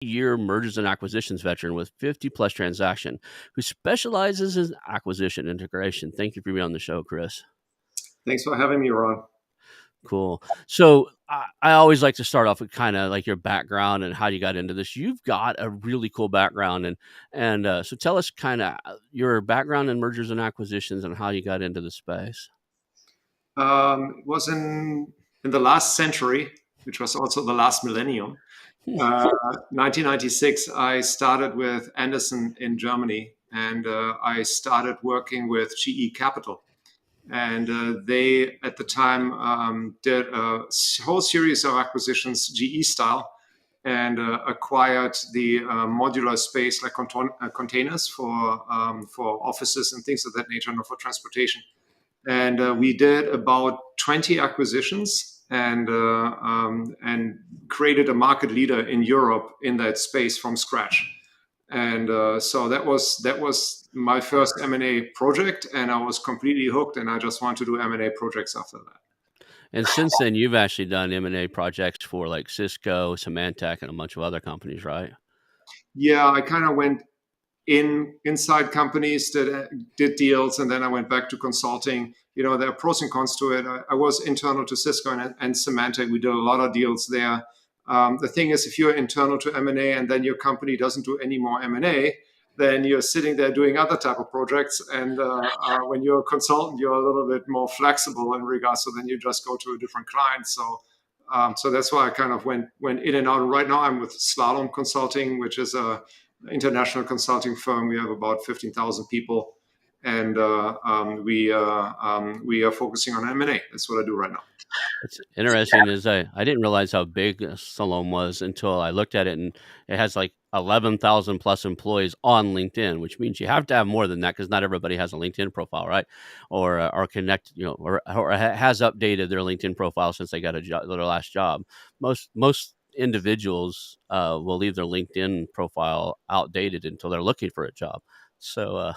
year mergers and acquisitions veteran with 50 plus transaction who specializes in acquisition integration. Thank you for being on the show, Chris. Thanks for having me, Ron. Cool. So I always like to start off with kind of like your background and how you got into this. You've got a really cool background, and so tell us kind of your background in mergers and acquisitions and how you got into the space. It was in the last century, which was also the last millennium. 1996, I started with Anderson in Germany, and I started working with GE Capital. And they, at the time, did a whole series of acquisitions, GE style, and acquired the modular space like containers for offices and things of that nature, not for transportation. And we did about 20 acquisitions and created a market leader in Europe in that space from scratch. And so that was my first M&A project, and I was completely hooked, and I just want to do M&A projects after that. And since then, you've actually done M&A projects for like Cisco, Symantec, and a bunch of other companies, right? Yeah, I kind of went inside companies that did deals, and then I went back to consulting. There are pros and cons to it. I was internal to Cisco and Symantec. We did a lot of deals there. The thing is, if you're internal to M&A and then your company doesn't do any more M&A, then you're sitting there doing other type of projects. And when you're a consultant, you're a little bit more flexible in regards. So then you just go to a different client. So that's why I kind of went in and out. Right now, I'm with Slalom Consulting, which is a international consulting firm. We have about 15,000 people, and we are focusing on M&A. That's what I do right now. It's interesting is I didn't realize how big Salome was until I looked at it, and it has like 11,000 plus employees on LinkedIn, which means you have to have more than that because not everybody has a LinkedIn profile, right? Or connect, or has updated their LinkedIn profile since they got their last job. Most individuals will leave their LinkedIn profile outdated until they're looking for a job. So,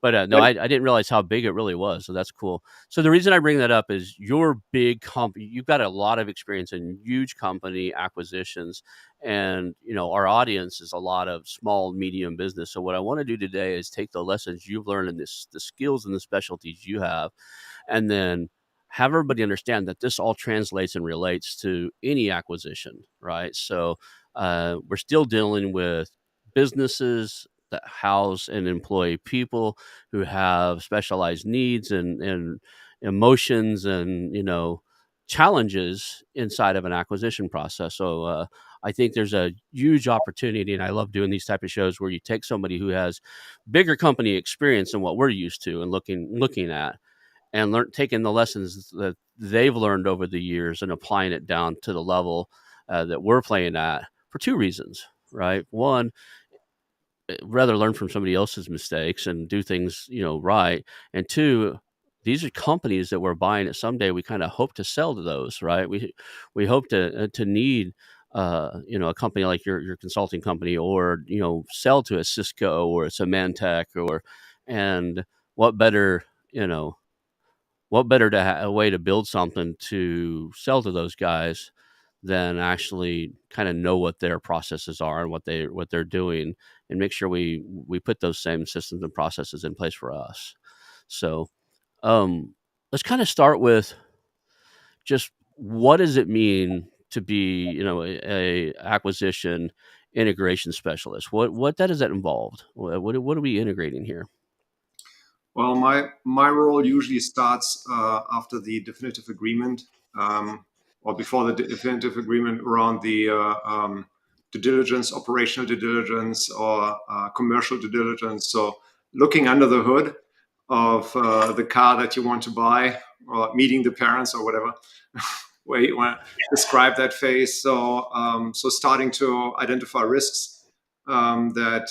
no, I didn't realize how big it really was. So that's cool. So the reason I bring that up is your big company, you've got a lot of experience in huge company acquisitions, and our audience is a lot of small, medium business. So what I want to do today is take the lessons you've learned and the skills and the specialties you have, and then have everybody understand that this all translates and relates to any acquisition, right? So we're still dealing with businesses that house and employ people who have specialized needs and emotions and challenges inside of an acquisition process. So I think there's a huge opportunity, and I love doing these type of shows where you take somebody who has bigger company experience than what we're used to and looking at, and taking the lessons that they've learned over the years and applying it down to the level that we're playing at for two reasons, right? One, rather learn from somebody else's mistakes and do things, right. And two, these are companies that we're buying that someday we kind of hope to sell to those, right? We hope to need, a company like your consulting company, or, sell to a Cisco or a Symantec and what better, a way to build something to sell to those guys than actually kind of know what their processes are and what they're doing, and make sure we put those same systems and processes in place for us. So let's kind of start with just what does it mean to be, a acquisition integration specialist? What does that involve? What are we integrating here? Well, my role usually starts after the definitive agreement, or before the definitive agreement, around the due diligence, operational due diligence, or commercial due diligence. So looking under the hood of the car that you want to buy, or meeting the parents, or whatever way you want to describe that phase. So starting to identify risks that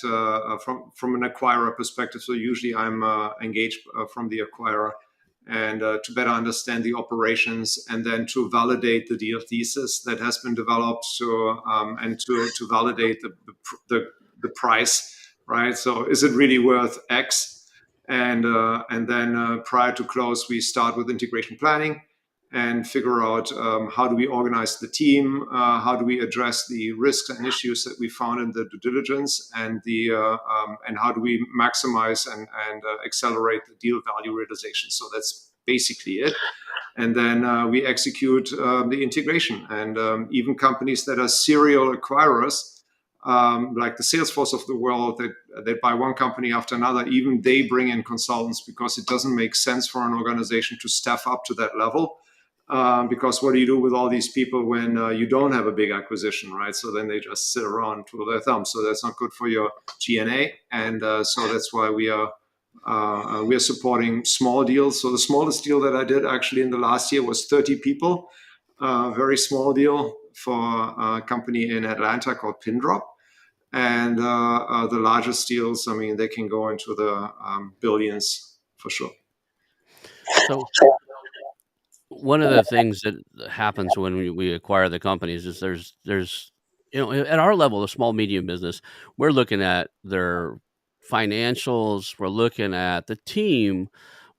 from an acquirer perspective. So usually I'm engaged from the acquirer, and to better understand the operations, and then to validate the deal thesis that has been developed, and to validate the price, right? So is it really worth X? And then prior to close, we start with integration planning, and figure out how do we organize the team, how do we address the risks and issues that we found in the due diligence, and and how do we maximize and accelerate the deal value realization. So that's basically it. And then we execute the integration. And even companies that are serial acquirers, like the Salesforce of the world, that buy one company after another, even they bring in consultants, because it doesn't make sense for an organization to staff up to that level. Because what do you do with all these people when you don't have a big acquisition, right? So then they just sit around, twiddle their thumbs. So that's not good for your G&A. And so that's why we are supporting small deals. So the smallest deal that I did actually in the last year was 30 people. Very small deal for a company in Atlanta called Pindrop. And the largest deals, I mean, they can go into the billions for sure. So one of the things that happens when we acquire the companies is there's at our level, the small medium business, we're looking at their financials, we're looking at the team,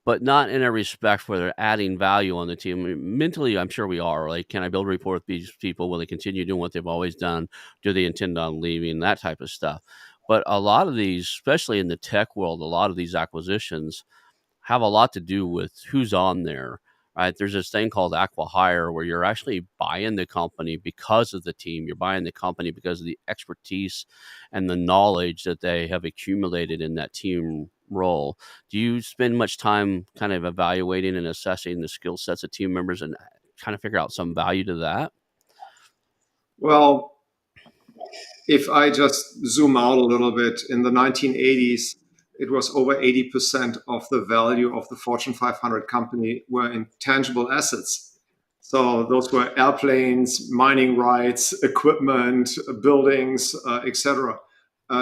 but not in a respect where they're adding value on the team. I mean, mentally, I'm sure we are. Like, can I build rapport with these people? Will they continue doing what they've always done? Do they intend on leaving? That type of stuff. But a lot of these, especially in the tech world, a lot of these acquisitions have a lot to do with who's on there, right? There's this thing called acqui-hire where you're actually buying the company because of the team. You're buying the company because of the expertise and the knowledge that they have accumulated in that team role. Do you spend much time kind of evaluating and assessing the skill sets of team members and kind of figure out some value to that? Well, if I just zoom out a little bit, in the 1980s, it was over 80% of the value of the Fortune 500 company were intangible assets. So those were airplanes, mining rights, equipment, buildings, etc.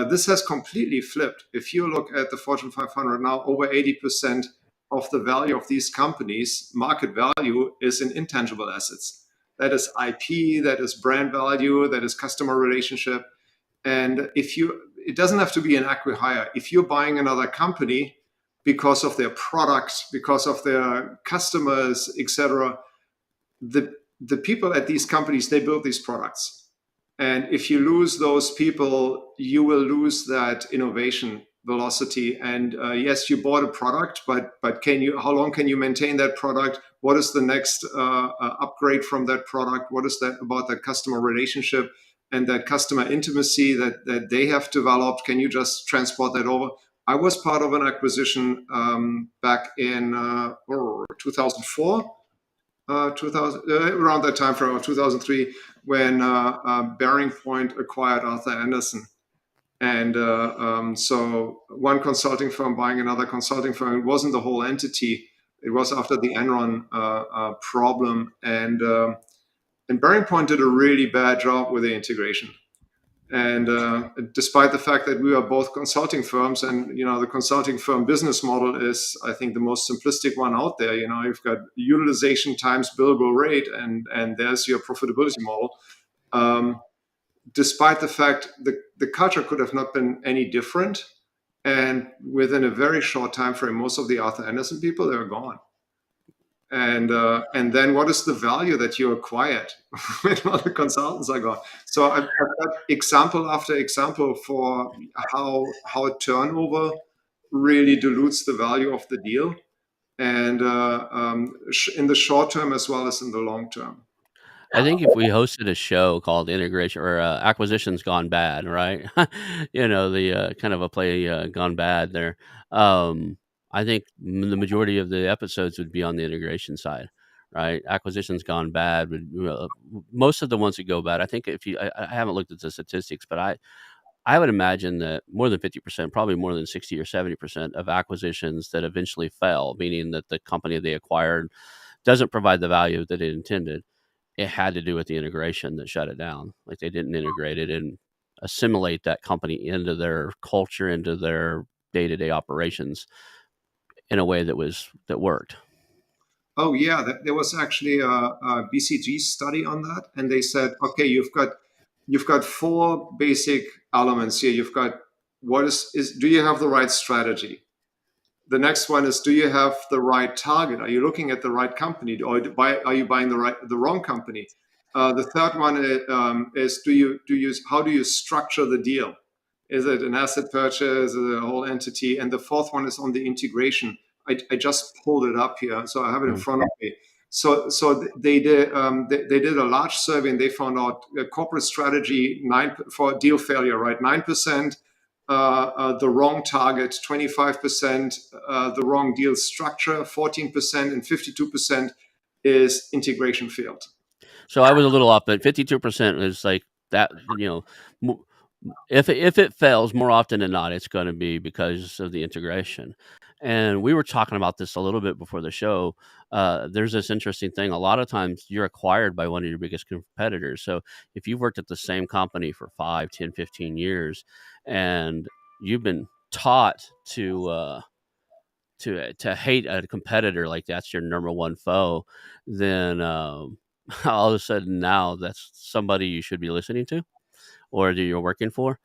This has completely flipped. If you look at the Fortune 500 now, over 80% of the value of these companies, market value, is in intangible assets. That is IP, that is brand value, that is customer relationship. And it doesn't have to be an acqui-hire. If you're buying another company because of their products, because of their customers, etc., the people at these companies, they build these products. And if you lose those people, you will lose that innovation velocity. And yes, you bought a product, but how long can you maintain that product? What is the next upgrade from that product? What is that about that customer relationship and that customer intimacy that they have developed? Can you just transport that over? I was part of an acquisition back in 2004. 2000, around that time frame, 2003, when Bearing Point acquired Arthur Andersen. And so one consulting firm buying another consulting firm, it wasn't the whole entity. It was after the Enron problem. And Bearing Point did a really bad job with the integration. And despite the fact that we are both consulting firms, and the consulting firm business model is, I think, the most simplistic one out there. You've got utilization times billable rate, and there's your profitability model. Despite the fact the culture could have not been any different, and within a very short time frame, most of the Arthur Andersen people, they were gone. And then what is the value that you acquired when all the consultants are gone? So I've got example after example for how turnover really dilutes the value of the deal, and in the short term as well as in the long term. I think if we hosted a show called Integration or Acquisitions Gone Bad, right? The kind of a play gone bad there. I think the majority of the episodes would be on the integration side, right? Acquisitions gone bad would most of the ones that go bad. I think I haven't looked at the statistics, but I would imagine that more than 50%, probably more than 60 or 70% of acquisitions that eventually fail, meaning that the company they acquired doesn't provide the value that it intended. It had to do with the integration that shut it down. Like, they didn't integrate it and assimilate that company into their culture, into their day-to-day operations in a way that worked. Oh yeah, there was actually a BCG study on that, and they said, okay, you've got four basic elements here. You've got do you have the right strategy? The next one is, do you have the right target? Are you looking at the right company, or are you buying the wrong company? The third one is, how do you structure the deal? Is it an asset purchase? Is it a whole entity? And the fourth one is on the integration. I just pulled it up here, so I have it in front of me. So they did a large survey, and they found out corporate strategy for deal failure, right? 9%. The wrong target, 25%, the wrong deal structure, 14%, and 52% is integration failed. So I was a little off, but 52% is like that. If it fails, more often than not, it's going to be because of the integration. And we were talking about this a little bit before the show. There's this interesting thing. A lot of times you're acquired by one of your biggest competitors. So if you've worked at the same company for 5, 10, 15 years, and you've been taught to hate a competitor like that's your number one foe, then all of a sudden now that's somebody you should be listening to or that you're working for.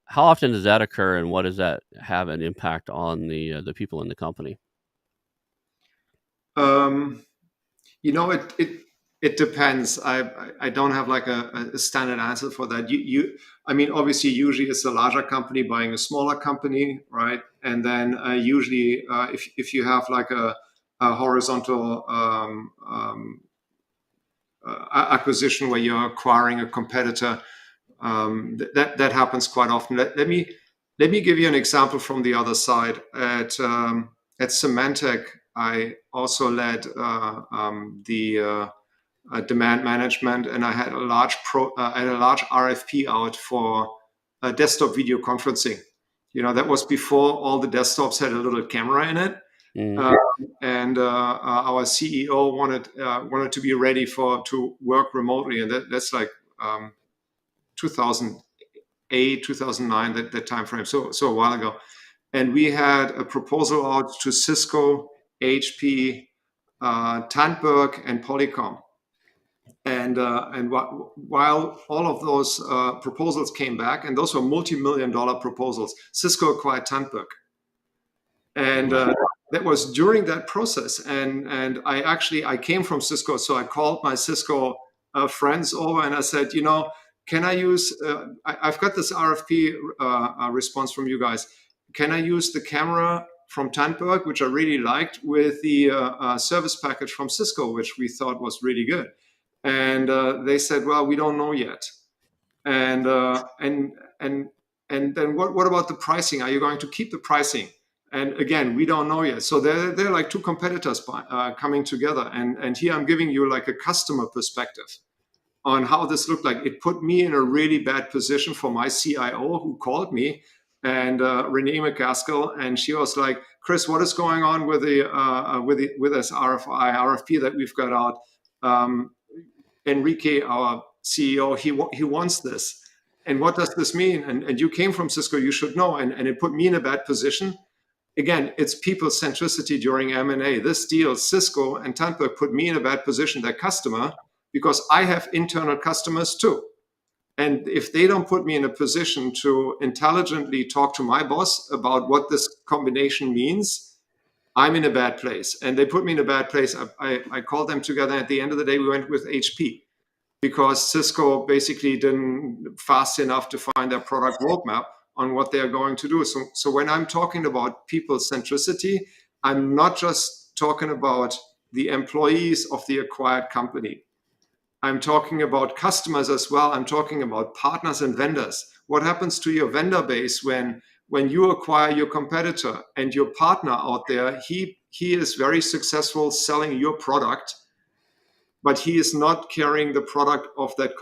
How often does that occur, and what does that have an impact on the people in the company? It depends. I don't have like a standard answer for that. I mean, obviously, usually it's a larger company buying a smaller company, right? And then usually, if you have like a horizontal acquisition where you're acquiring a competitor, that happens quite often. Let me give you an example from the other side. At Symantec, I also led the demand management, and I had a large RFP out for desktop video conferencing. That was before all the desktops had a little camera in it. And our CEO wanted to be ready to work remotely, and that's like 2008, 2009, that time frame. So a while ago, and we had a proposal out to Cisco, HP, Tandberg, and Polycom. And while all of those proposals came back, and those were multi-million-dollar proposals, Cisco acquired Tandberg. And that was during that process. And I came from Cisco, so I called my Cisco friends over, and I said, can I use? I've got this RFP response from you guys. Can I use the camera from Tandberg, which I really liked, with the service package from Cisco, which we thought was really good? And they said, well, we don't know yet. And then what about the pricing? Are you going to keep the pricing? And again, we don't know yet. So they're like two competitors coming together. And here I'm giving you like a customer perspective on how this looked like. It put me in a really bad position for my CIO, who called me, and Renee McCaskill, and she was like, Chris, what is going on with this RFP that we've got out? Enrique, our CEO, he wants this. And what does this mean? And you came from Cisco, you should know. And it put me in a bad position. Again, it's people centricity during M&A. This deal, Cisco and Tandberg, put me in a bad position, their customer, because I have internal customers too. And if they don't put me in a position to intelligently talk to my boss about what this combination means, I'm in a bad place. And they put me in a bad place. I called them together. At the end of the day, we went with HP, because Cisco basically didn't fast enough to find their product roadmap on what they're going to do. So when I'm talking about people centricity, I'm not just talking about the employees of the acquired company. I'm talking about customers as well. I'm talking about partners and vendors. What happens to your vendor base when you acquire your competitor and your partner out there, he is very successful selling your product, but he is not carrying the product of that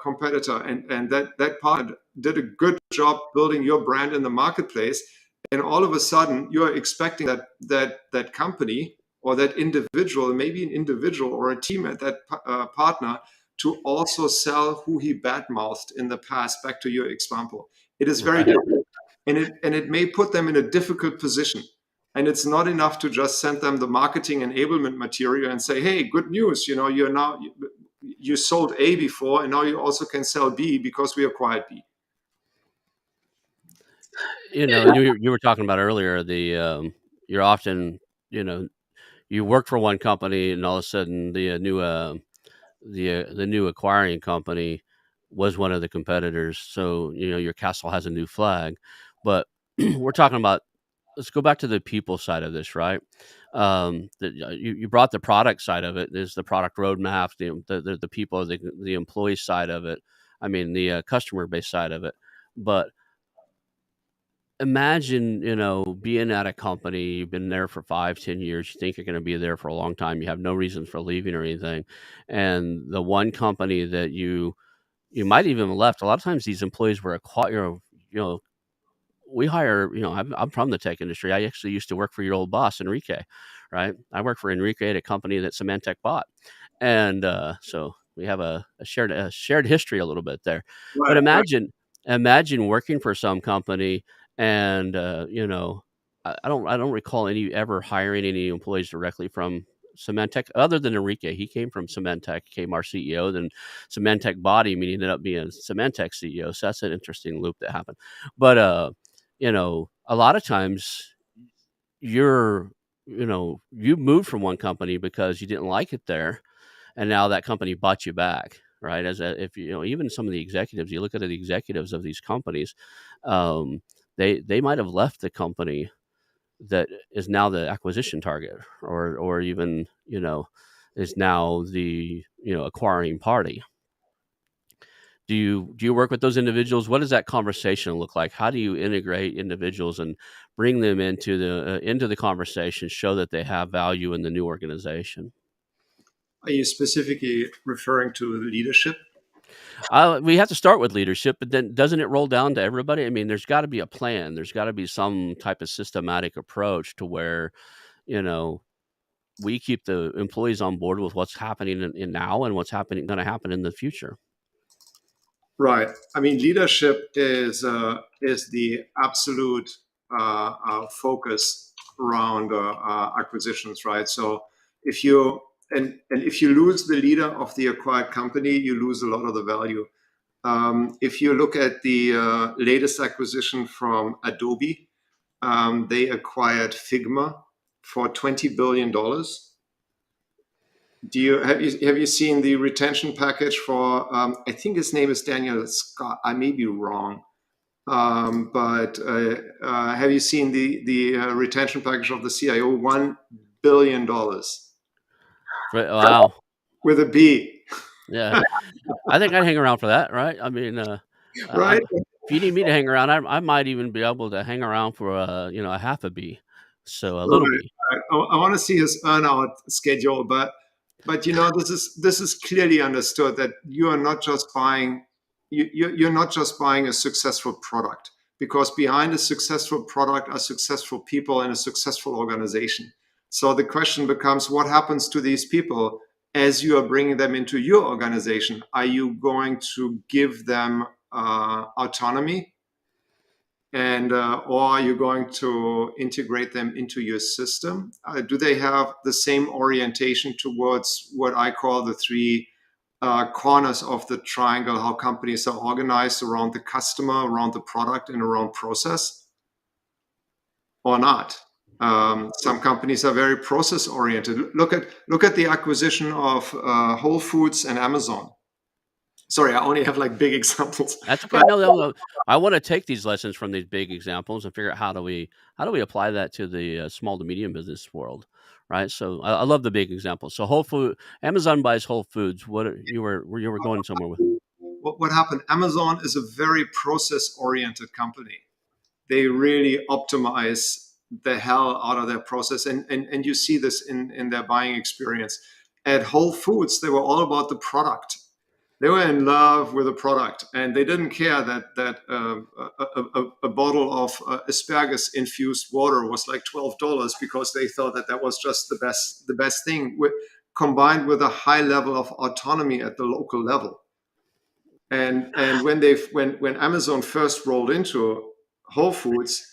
competitor. And that partner did a good job building your brand in the marketplace. And all of a sudden, you're expecting that company or that individual, maybe an individual or a team at that partner, to also sell who he badmouthed in the past. Back to your example, it is very difficult, and it may put them in a difficult position. And it's not enough to just send them the marketing enablement material and say, "Hey, good news! You sold A before, and now you also can sell B because we acquired B." You were talking about earlier you're often, you know, you work for one company, and all of a sudden the new acquiring company was one of the competitors. So your castle has a new flag. But we're talking about, let's go back to the people side of this, right? You brought the product side of it. There's the product roadmap, the people, the employee side of it. I mean, the customer base side of it. But imagine, being at a company, you've been there for 5, 10 years, you think you're going to be there for a long time, you have no reason for leaving or anything, and the one company that you might even have left. A lot of times these employees were acquired. We hire, I'm from the tech industry. I actually used to work for your old boss, Enrique, right? I worked for Enrique at a company that Symantec bought. And so we have a shared history a little bit there. But Right, right. imagine working for some company, and I don't recall any ever hiring any employees directly from Symantec other than Enrique. He came from Symantec, became our CEO. Then Symantec bought him, and he ended up being Symantec CEO. So that's an interesting loop that happened. But a lot of times you're you moved from one company because you didn't like it there, and now that company bought you back, right? If even some of the executives, you look at the executives of these companies, um, they might have left the company that is now the acquisition target, or even is now the acquiring party. Do you work with those individuals? What does that conversation look like? How do you integrate individuals and bring them into the conversation, show that they have value in the new organization? Are you specifically referring to leadership? We have to start with leadership, but then doesn't it roll down to everybody? I mean, there's got to be a plan. There's got to be some type of systematic approach to where, you know, we keep the employees on board with what's happening in now and what's going to happen in the future. Right. I mean, leadership is the absolute focus around acquisitions, right? So if you and if you lose the leader of the acquired company, you lose a lot of the value. If you look at the latest acquisition from Adobe, they acquired Figma for $20 billion. Have you seen the retention package for? I think his name is Daniel Scott. I may be wrong, but have you seen the retention package of the CIO? $1 billion Wow. with a B, Yeah. I think I'd hang around for that, right? I mean, right? if you need me to hang around, I might even be able to hang around for a half a B, so a little Right. B. I want to see his earnout schedule, but this is clearly understood that you are not just buying you're not just buying a successful product, because behind a successful product are successful people and a successful organization. So the question becomes, what happens to these people as you are bringing them into your organization? Are you going to give them autonomy, and or are you going to integrate them into your system? Do they have the same orientation towards what I call the three corners of the triangle, how companies are organized around the customer, around the product, and around process, or not? Some companies are very process oriented. Look at the acquisition of Whole Foods and Amazon. Sorry, I only have like big examples, That's okay. but No, no, no. I want to take these lessons from these big examples and figure out how do we apply that to the small to medium business world, right? So I love the big examples. So Amazon buys Whole Foods. You were going somewhere with? what happened? Amazon is a very process oriented company. They really optimize the hell out of their process, and you see this in their buying experience. At Whole Foods, they were all about the product. They were in love with the product, and they didn't care that a bottle of asparagus infused water was like $12, because they thought that was just the best thing, combined with a high level of autonomy at the local level. And when Amazon first rolled into Whole Foods,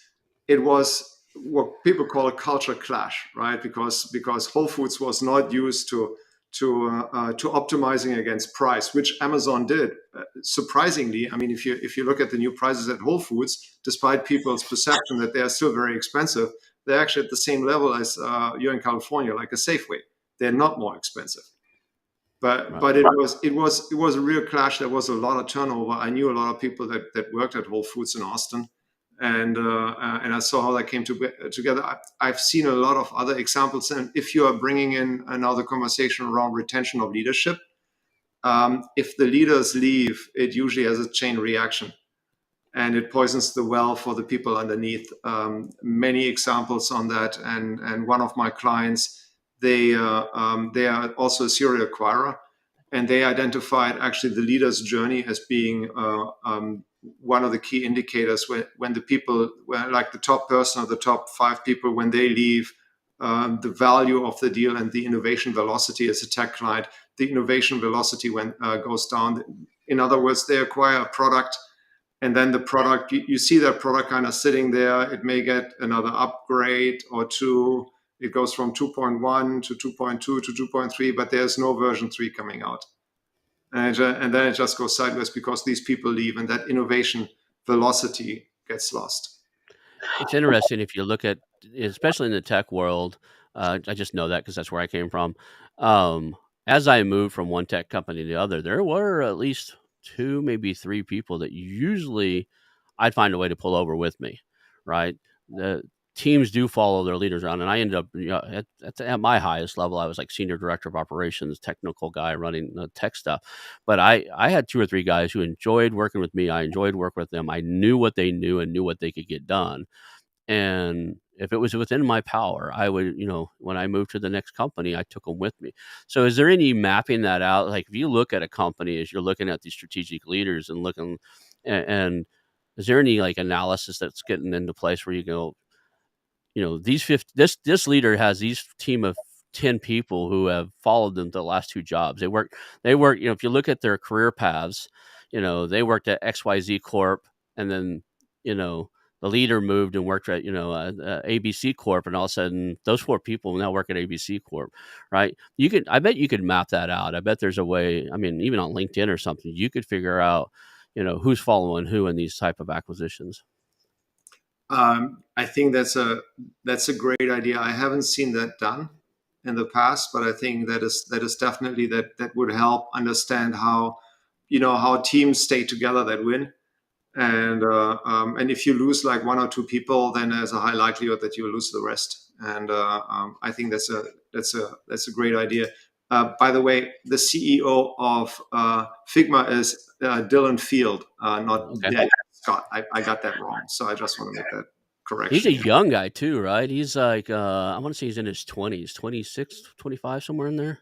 it was what people call a culture clash, right? Because Whole Foods was not used to optimizing against price, which Amazon did. Surprisingly, I mean, if you look at the new prices at Whole Foods, despite people's perception that they are still very expensive, they're actually at the same level as you're in California, like a Safeway. They're not more expensive. But Right. it was a real clash. There was a lot of turnover. I knew a lot of people that worked at Whole Foods in Austin, and I saw how that came together. I've seen a lot of other examples. And if you are bringing in another conversation around retention of leadership, if the leaders leave, it usually has a chain reaction, and it poisons the well for the people underneath. Many examples on that, and one of my clients, they are also a serial acquirer, and they identified actually the leader's journey as being one of the key indicators when the people, like the top person or the top 5 people, when they leave, the value of the deal and the innovation velocity as a tech client, the innovation velocity goes down. In other words, they acquire a product, and then the product, you see that product kind of sitting there. It may get another upgrade or two. It goes from 2.1 to 2.2 to 2.3, but there's no version 3 coming out. And then it just goes sideways because these people leave, and that innovation velocity gets lost. It's interesting if you look at, especially in the tech world. I just know that because that's where I came from. As I moved from one tech company to the other, there were at least 2, maybe 3 people that usually I'd find a way to pull over with me, right? The teams do follow their leaders around, and I ended up, at my highest level, I was like senior director of operations, technical guy running the tech stuff. But I had 2 or 3 guys who enjoyed working with me. I enjoyed working with them. I knew what they knew and knew what they could get done. And if it was within my power, I would, when I moved to the next company, I took them with me. So is there any mapping that out? Like if you look at a company as you're looking at these strategic leaders and looking, and is there any like analysis that's getting into place where you go, this leader has these team of 10 people who have followed them the last 2 jobs. They work, if you look at their career paths, they worked at XYZ Corp, and then, the leader moved and worked at, ABC Corp, and all of a sudden those 4 people now work at ABC Corp, right? I bet you could map that out. I bet there's a way, I mean, even on LinkedIn or something, you could figure out, who's following who in these type of acquisitions. I think that's a great idea. I haven't seen that done in the past, but I think that is definitely that would help understand how teams stay together that win. And if you lose like 1 or 2 people, then there's a high likelihood that you lose the rest. And I think that's a great idea. By the way, the CEO of Figma is Dylan Field, not Okay. Dan Scott. I got that wrong, so I just want to make that correction. He's a young guy too, right? He's like, I want to say he's in his 20s, 26, 25, somewhere in there.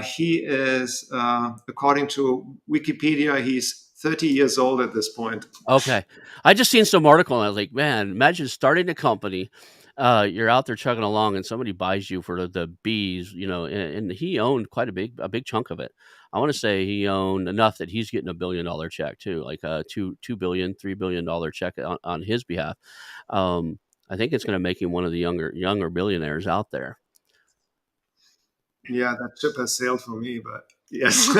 He is, according to Wikipedia, he's 30 years old at this point. Okay. I just seen some article and I was like, man, imagine starting a company. You're out there chugging along and somebody buys you for the bees, and he owned quite a big chunk of it. I want to say he owned enough that he's getting $1 billion check too, like a $2 billion, $3 billion check on his behalf. I think it's going to make him one of the younger billionaires out there. Yeah, that ship has sailed for me, but yes.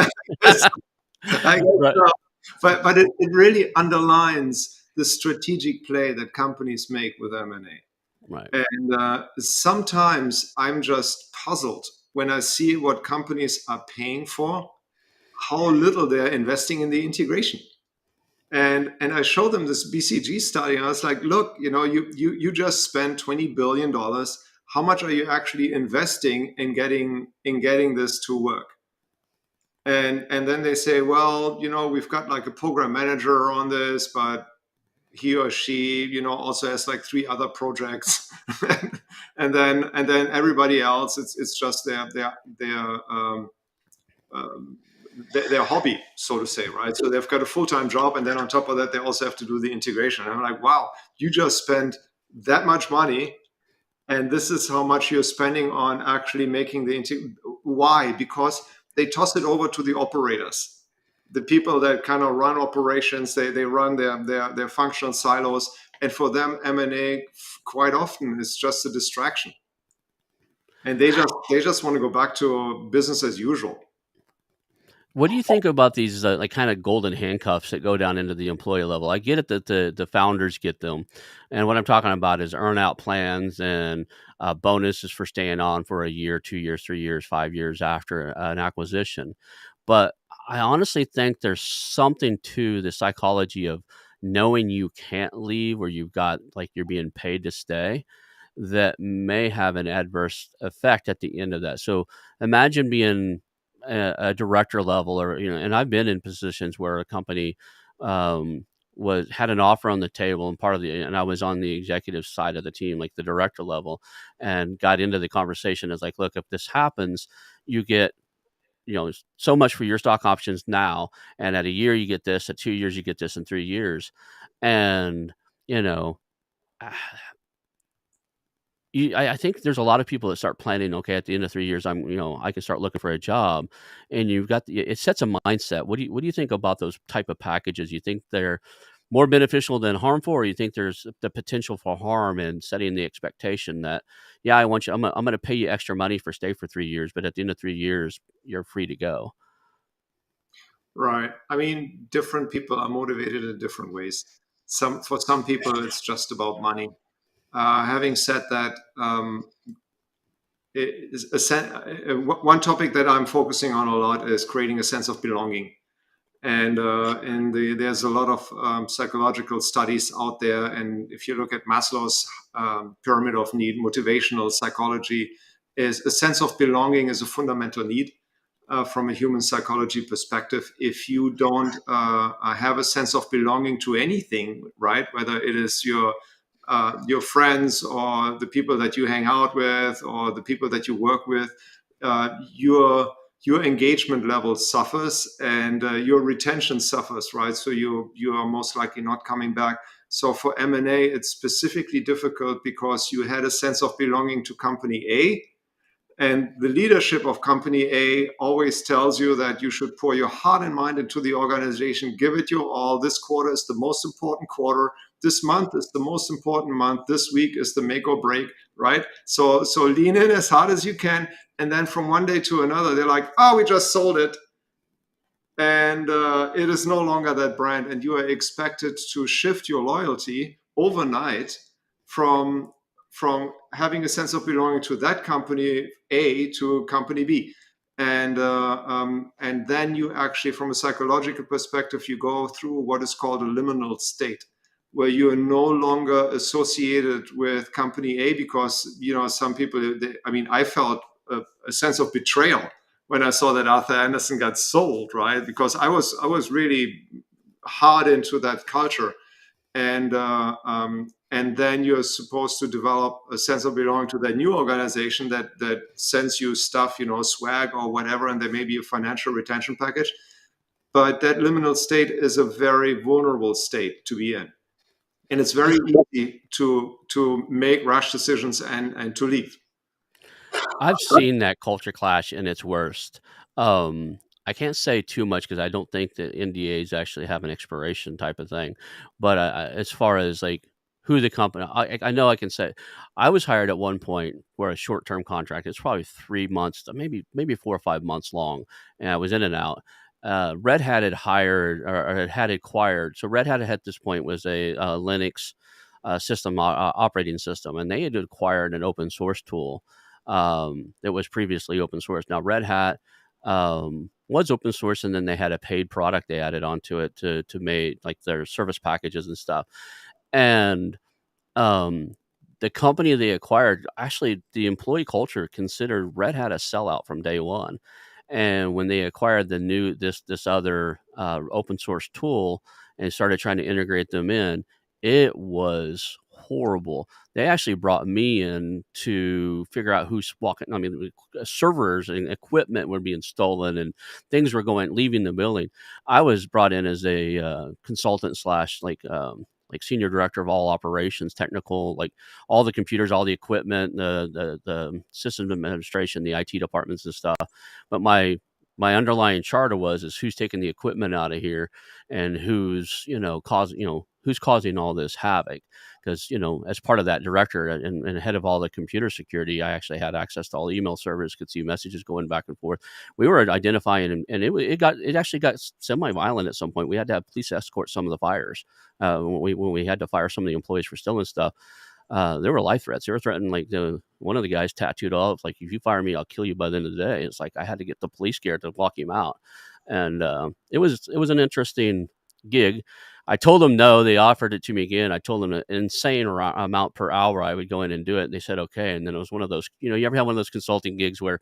Right. But it really underlines the strategic play that companies make with M&A. Right. And sometimes I'm just puzzled when I see what companies are paying for, how little they're investing in the integration. And I show them this BCG study, and I was like, look, you just spent $20 billion. How much are you actually investing in getting this to work? And then they say, well, we've got like a program manager on this, but he or she, also has like 3 other projects, and then everybody else, it's just their hobby, so to say, right? So they've got a full-time job, and then on top of that, they also have to do the integration. And I'm like, wow, you just spent that much money, and this is how much you're spending on actually making the Why? Because they toss it over to the operators, the people that kind of run operations. They run their functional silos, and for them, M&A quite often is just a distraction. and they just want to go back to business as usual. What do you think about these like kind of golden handcuffs that go down into the employee level? I get it that the founders get them, and what I'm talking about is earn-out plans and bonuses for staying on for a year, 2 years, 3 years, 5 years after an acquisition. But I honestly think there's something to the psychology of knowing you can't leave or you've got like you're being paid to stay that may have an adverse effect at the end of that. So imagine being a director level, or and I've been in positions where a company um, was had an offer on the table, and and I was on the executive side of the team, like the director level, and got into the conversation as like, look, if this happens, you get so much for your stock options now, and at a year you get this, at 2 years you get this, in 3 years, and you know. I think there's a lot of people that start planning, okay, at the end of 3 years, I can start looking for a job, and it sets a mindset. What do you think about those type of packages? You think they're more beneficial than harmful, or you think there's the potential for harm in setting the expectation that, yeah, I'm gonna pay you extra money for stay for 3 years, but at the end of 3 years, you're free to go? Right. I mean, different people are motivated in different ways. For some people, it's just about money. Having said that, one topic that I'm focusing on a lot is creating a sense of belonging. And there's a lot of psychological studies out there. And if you look at Maslow's pyramid of need, motivational psychology is a sense of belonging is a fundamental need from a human psychology perspective. If you don't have a sense of belonging to anything, right, whether it is your friends or the people that you hang out with or the people that you work with, your engagement level suffers and your retention suffers, right? So you are most likely not coming back. So for M&A, it's specifically difficult because you had a sense of belonging to company A, and the leadership of company A always tells you that you should pour your heart and mind into the organization, give it your all. This quarter is the most important quarter. This month is the most important month. This week is the make or break, right? So lean in as hard as you can. And then from one day to another, they're like, oh, we just sold it. And it is no longer that brand. And you are expected to shift your loyalty overnight from having a sense of belonging to that company A to company B. And then you actually, from a psychological perspective, you go through what is called a liminal state, where you are no longer associated with company A because, some people, I felt a sense of betrayal when I saw that Arthur Andersen got sold, right? Because I was really hard into that culture. And then you're supposed to develop a sense of belonging to that new organization that sends you stuff, swag or whatever, and there may be a financial retention package. But that liminal state is a very vulnerable state to be in, and it's very easy to make rash decisions and to leave. I've seen that culture clash in its worst. I can't say too much because I don't think that NDAs actually have an expiration type of thing. But as far as like who the company, I know I can say I was hired at one point for a short term contract. It's probably 3 months, maybe 4 or 5 months long, and I was in and out. Red Hat had hired or had acquired. So Red Hat at this point was a Linux system operating system, and they had acquired an open source tool that was previously open source. Now, Red Hat was open source, and then they had a paid product they added onto it to make like their service packages and stuff. And um, the company they acquired, actually, the employee culture considered Red Hat a sellout from day one. And when they acquired this other open source tool and started trying to integrate them in, it was horrible. They actually brought me in to figure out who's walking. I mean, servers and equipment were being stolen, and things were leaving the building. I was brought in as a consultant slash like senior director of all operations, technical, like all the computers, all the equipment, the system administration, the IT departments and stuff. But my underlying charter is who's taking the equipment out of here and who's who's causing all this havoc? Because, as part of that director and head of all the computer security, I actually had access to all email servers, could see messages going back and forth. We were identifying, and it actually got semi-violent at some point. We had to have police escort some of the fires when we had to fire some of the employees for stealing stuff. There were life threats. They were threatening, like, one of the guys tattooed off, like, if you fire me, I'll kill you by the end of the day. It's like I had to get the police scared to walk him out. And it was an interesting gig. I told them no. They offered it to me again. I told them an insane amount per hour I would go in and do it. And they said okay. And then it was one of those, you ever have one of those consulting gigs where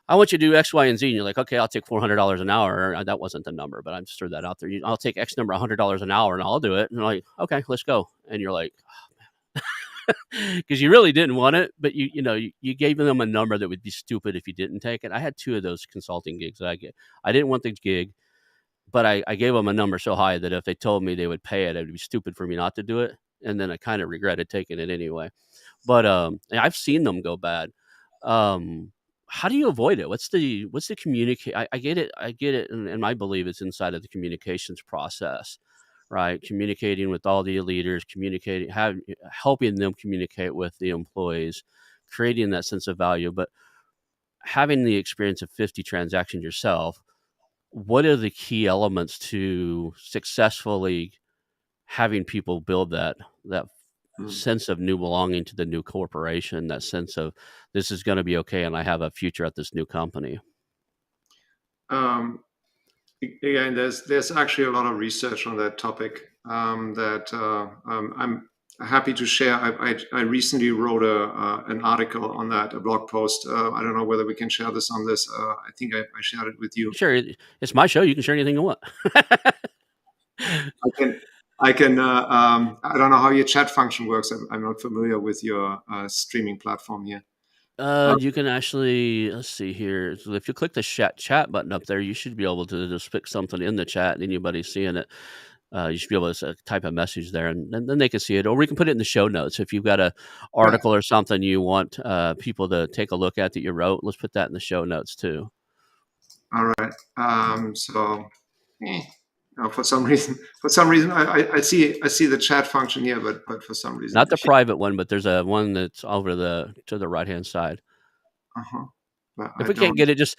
I want you to do X, Y, and Z. And you're like, okay, I'll take $400 an hour. That wasn't the number, but I just threw that out there. I'll take X number $100 an hour and I'll do it. And they're like, okay, let's go. And you're like, because you really didn't want it, but you gave them a number that would be stupid if you didn't take it. I had 2 of those consulting gigs that I didn't want the gig, but I gave them a number so high that if they told me they would pay it, it would be stupid for me not to do it. And then I kind of regretted taking it anyway. But I've seen them go bad. How do you avoid it? What's the communicate? I get it. And my belief it's inside of the communications process, right? Communicating with all the leaders, helping them communicate with the employees, creating that sense of value. But having the experience of 50 transactions yourself, what are the key elements to successfully having people build that sense of new belonging to the new corporation, that sense of this is going to be okay and I have a future at this new company? Again, there's actually a lot of research on that topic that I'm happy to share. I recently wrote an article on that, a blog post. I don't know whether we can share this on this. I think I shared it with you. Sure, it's my show. You can share anything you want. I can. I don't know how your chat function works. I'm not familiar with your streaming platform here. You can actually, let's see here. So if you click the chat button up there, you should be able to just pick something in the chat and anybody seeing it. You should be able to type a message there and then they can see it, or we can put it in the show notes. If you've got an article or something you want people to take a look at that you wrote, let's put that in the show notes too. All right. For some reason, I see the chat function here, but for some reason, not the private one, but there's a one that's over to the right hand side. If we can't get it, just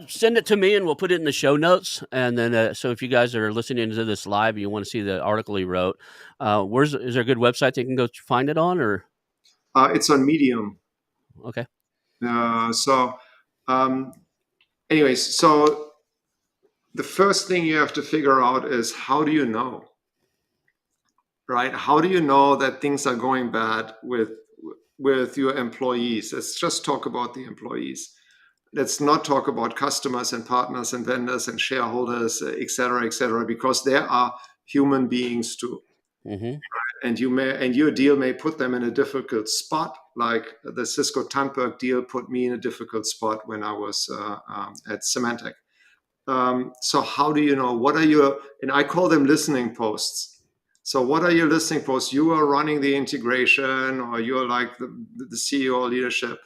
send it to me and we'll put it in the show notes. And then, so if you guys are listening to this live and you want to see the article he wrote, is there a good website you can go find it on, or? It's on Medium. Okay. Anyways, so the first thing you have to figure out is, how do you know, right? How do you know that things are going bad with your employees? Let's just talk about the employees. Let's not talk about customers and partners and vendors and shareholders, et cetera, because they are human beings too. Mm-hmm. And your deal may put them in a difficult spot, like the Cisco Tandberg deal put me in a difficult spot when I was at Symantec. So how do you know? What are and I call them listening posts. So what are your listening posts? You are running the integration, or you're like the CEO leadership.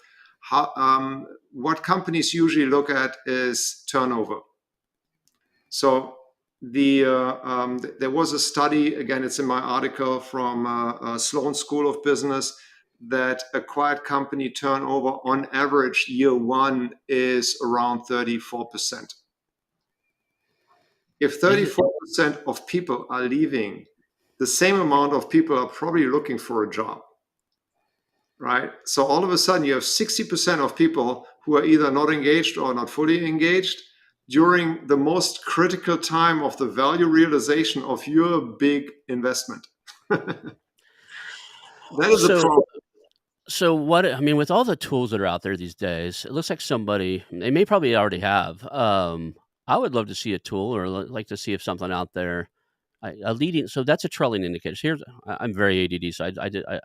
What companies usually look at is turnover. So there was a study, again, it's in my article, from Sloan School of Business, that acquired company turnover on average year 1 is around 34%. If 34% of people are leaving, the same amount of people are probably looking for a job, right? So all of a sudden you have 60% of people who are either not engaged or not fully engaged during the most critical time of the value realization of your big investment. That is a problem. So with all the tools that are out there these days, it looks like they may probably already have. I would love to see a tool, or like to see if something out there, so that's a trailing indicator. I'm very ADD, so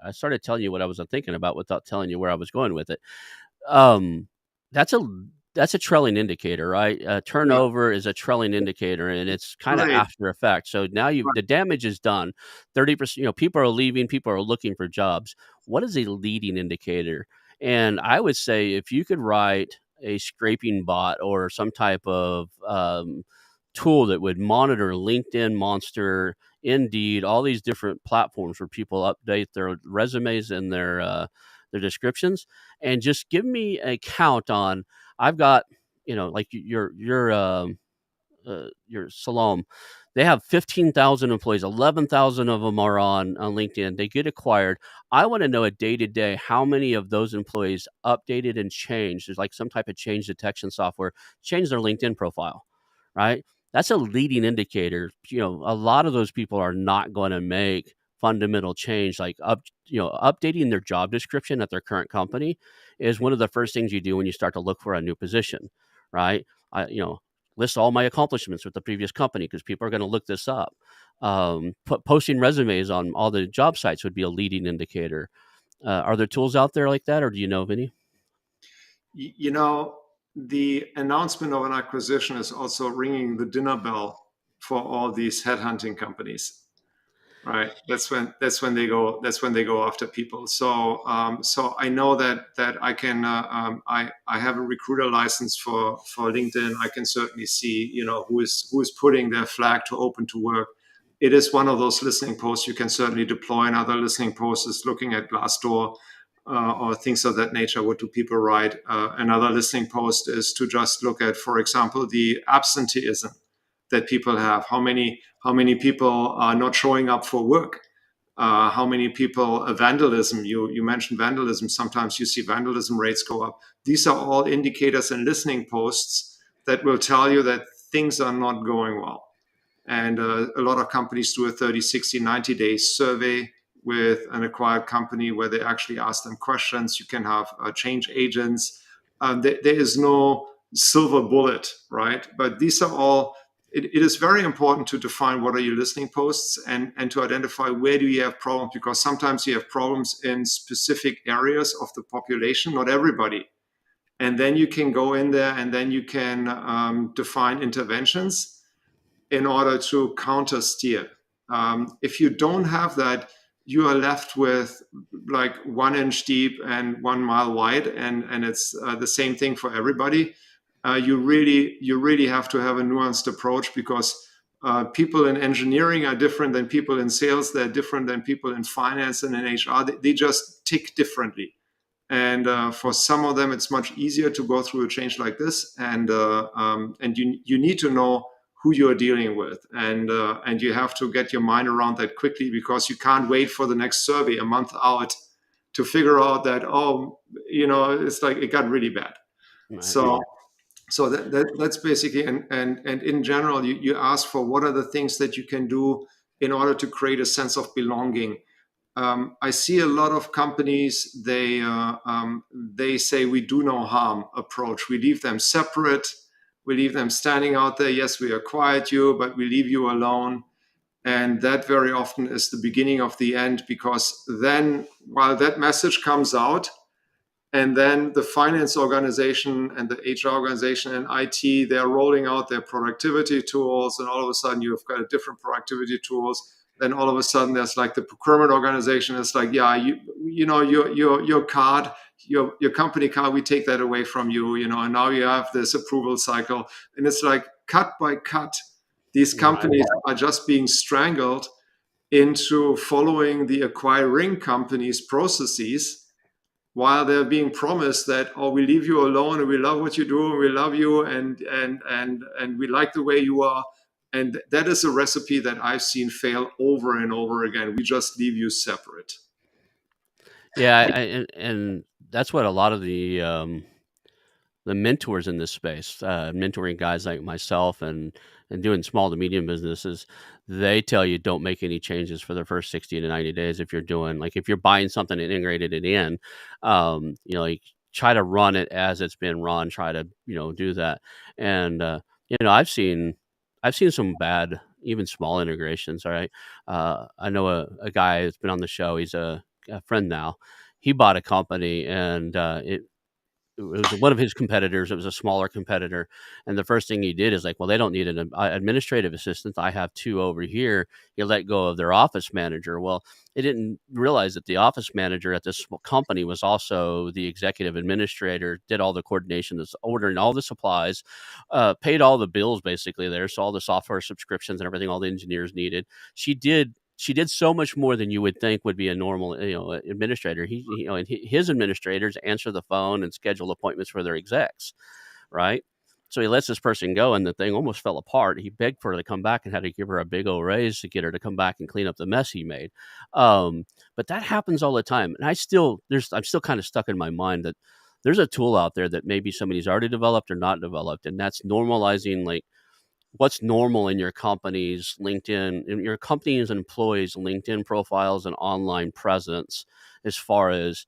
I started telling you what I was thinking about without telling you where I was going with it. That's a trailing indicator, right? Turnover is a trailing indicator, and it's kind of after effect. So now the damage is done. 30%, people are leaving, people are looking for jobs. What is a leading indicator? And I would say if you could write a scraping bot or some type of tool that would monitor LinkedIn Monster Indeed, all these different platforms where people update their resumes and their descriptions, and just give me a count on. I've got, like your Salome, they have 15,000 employees, 11,000 of them are on LinkedIn. They get acquired. I want to know a day to day how many of those employees updated and changed. There's like some type of change detection software, changed their LinkedIn profile, right? That's a leading indicator. A lot of those people are not going to make fundamental change, like updating their job description at their current company is one of the first things you do when you start to look for a new position, right? I, you know, list all my accomplishments with the previous company because people are going to look this up. Posting resumes on all the job sites would be a leading indicator. Are there tools out there like that, or do you know of any? You know, the announcement of an acquisition is also ringing the dinner bell for all these headhunting companies, right? That's when they go after people. So I know that I can I have a recruiter license for LinkedIn. I can certainly see who is putting their flag to open to work. It is one of those listening posts you can certainly deploy. Another listening post is looking at Glassdoor or things of that nature. What do people write? Another listening post is to just look at, for example, the absenteeism that people have. How many people are not showing up for work? How many people vandalism? You mentioned vandalism. Sometimes you see vandalism rates go up. These are all indicators and listening posts that will tell you that things are not going well. And a lot of companies do a 30, 60, 90-day survey with an acquired company where they actually ask them questions. You can have change agents. There is no silver bullet, right? But these are all, it is very important to define what are your listening posts and to identify where do you have problems, because sometimes you have problems in specific areas of the population, not everybody. And then you can go in there and then you can define interventions in order to counter steer. If you don't have that, you are left with like 1 inch deep and 1 mile wide, and it's the same thing for everybody. You really have to have a nuanced approach, because people in engineering are different than people in sales. They're different than people in finance and in HR. They just tick differently. And for some of them, it's much easier to go through a change like this. And you need to know who you're dealing with, and you have to get your mind around that quickly, because you can't wait for the next survey a month out to figure out that it's like it got really bad. Right. So that's basically, and in general, you ask for what are the things that you can do in order to create a sense of belonging. I see a lot of companies, they say we do no harm approach. We leave them separate. We leave them standing out there. Yes, we acquired you, but we leave you alone. And that very often is the beginning of the end, because then while that message comes out, and then the finance organization and the HR organization and IT, they're rolling out their productivity tools, and all of a sudden you've got a different productivity tools. Then all of a sudden there's like the procurement organization. It's like, yeah, your card, your company card, we take that away from you, and now you have this approval cycle, and it's like cut by cut, these companies are just being strangled into following the acquiring company's processes, while they're being promised that, oh, we leave you alone and we love what you do and we love you and we like the way you are. And that is a recipe that I've seen fail over and over again. We just leave you separate. Yeah, and that's what a lot of the mentors in this space, mentoring guys like myself and doing small to medium businesses, they tell you don't make any changes for the first 60 to 90 days. If you're buying something and integrated it in, like try to run it as it's been run, try to, do that. And, I've seen some bad, even small integrations. All right. I know a guy that's been on the show. He's a friend now. He bought a company and, it was one of his competitors. It was a smaller competitor. And the first thing he did is like, well, they don't need an administrative assistant. I have two over here. He let go of their office manager. Well, they didn't realize that the office manager at this company was also the executive administrator, did all the coordination, that's ordering all the supplies, paid all the bills basically there. So all the software subscriptions and everything, all the engineers needed. She did so much more than you would think would be a normal, administrator. And his administrators answer the phone and schedule appointments for their execs, right? So he lets this person go, and the thing almost fell apart. He begged for her to come back and had to give her a big old raise to get her to come back and clean up the mess he made. But that happens all the time, and I'm still kind of stuck in my mind that there's a tool out there that maybe somebody's already developed or not developed, and that's normalizing like what's normal in your company's LinkedIn, in your company's employees' LinkedIn profiles and online presence, as far as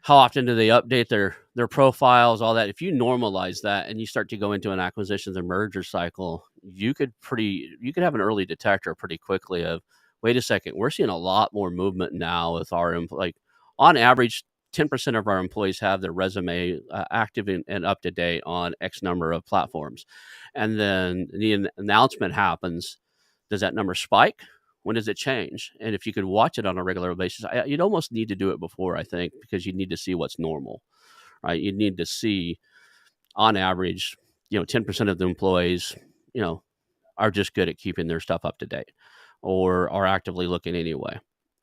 how often do they update their profiles, all that. If you normalize that and you start to go into an acquisitions and merger cycle, you could have an early detector pretty quickly of, wait a second, we're seeing a lot more movement now with our like on average 10% of our employees have their resume active and up to date on X number of platforms. And then the announcement happens. Does that number spike? When does it change? And if you could watch it on a regular basis, you'd almost need to do it before, I think, because you need to see what's normal, right? You need to see, on average, 10% of the employees, are just good at keeping their stuff up to date or are actively looking anyway.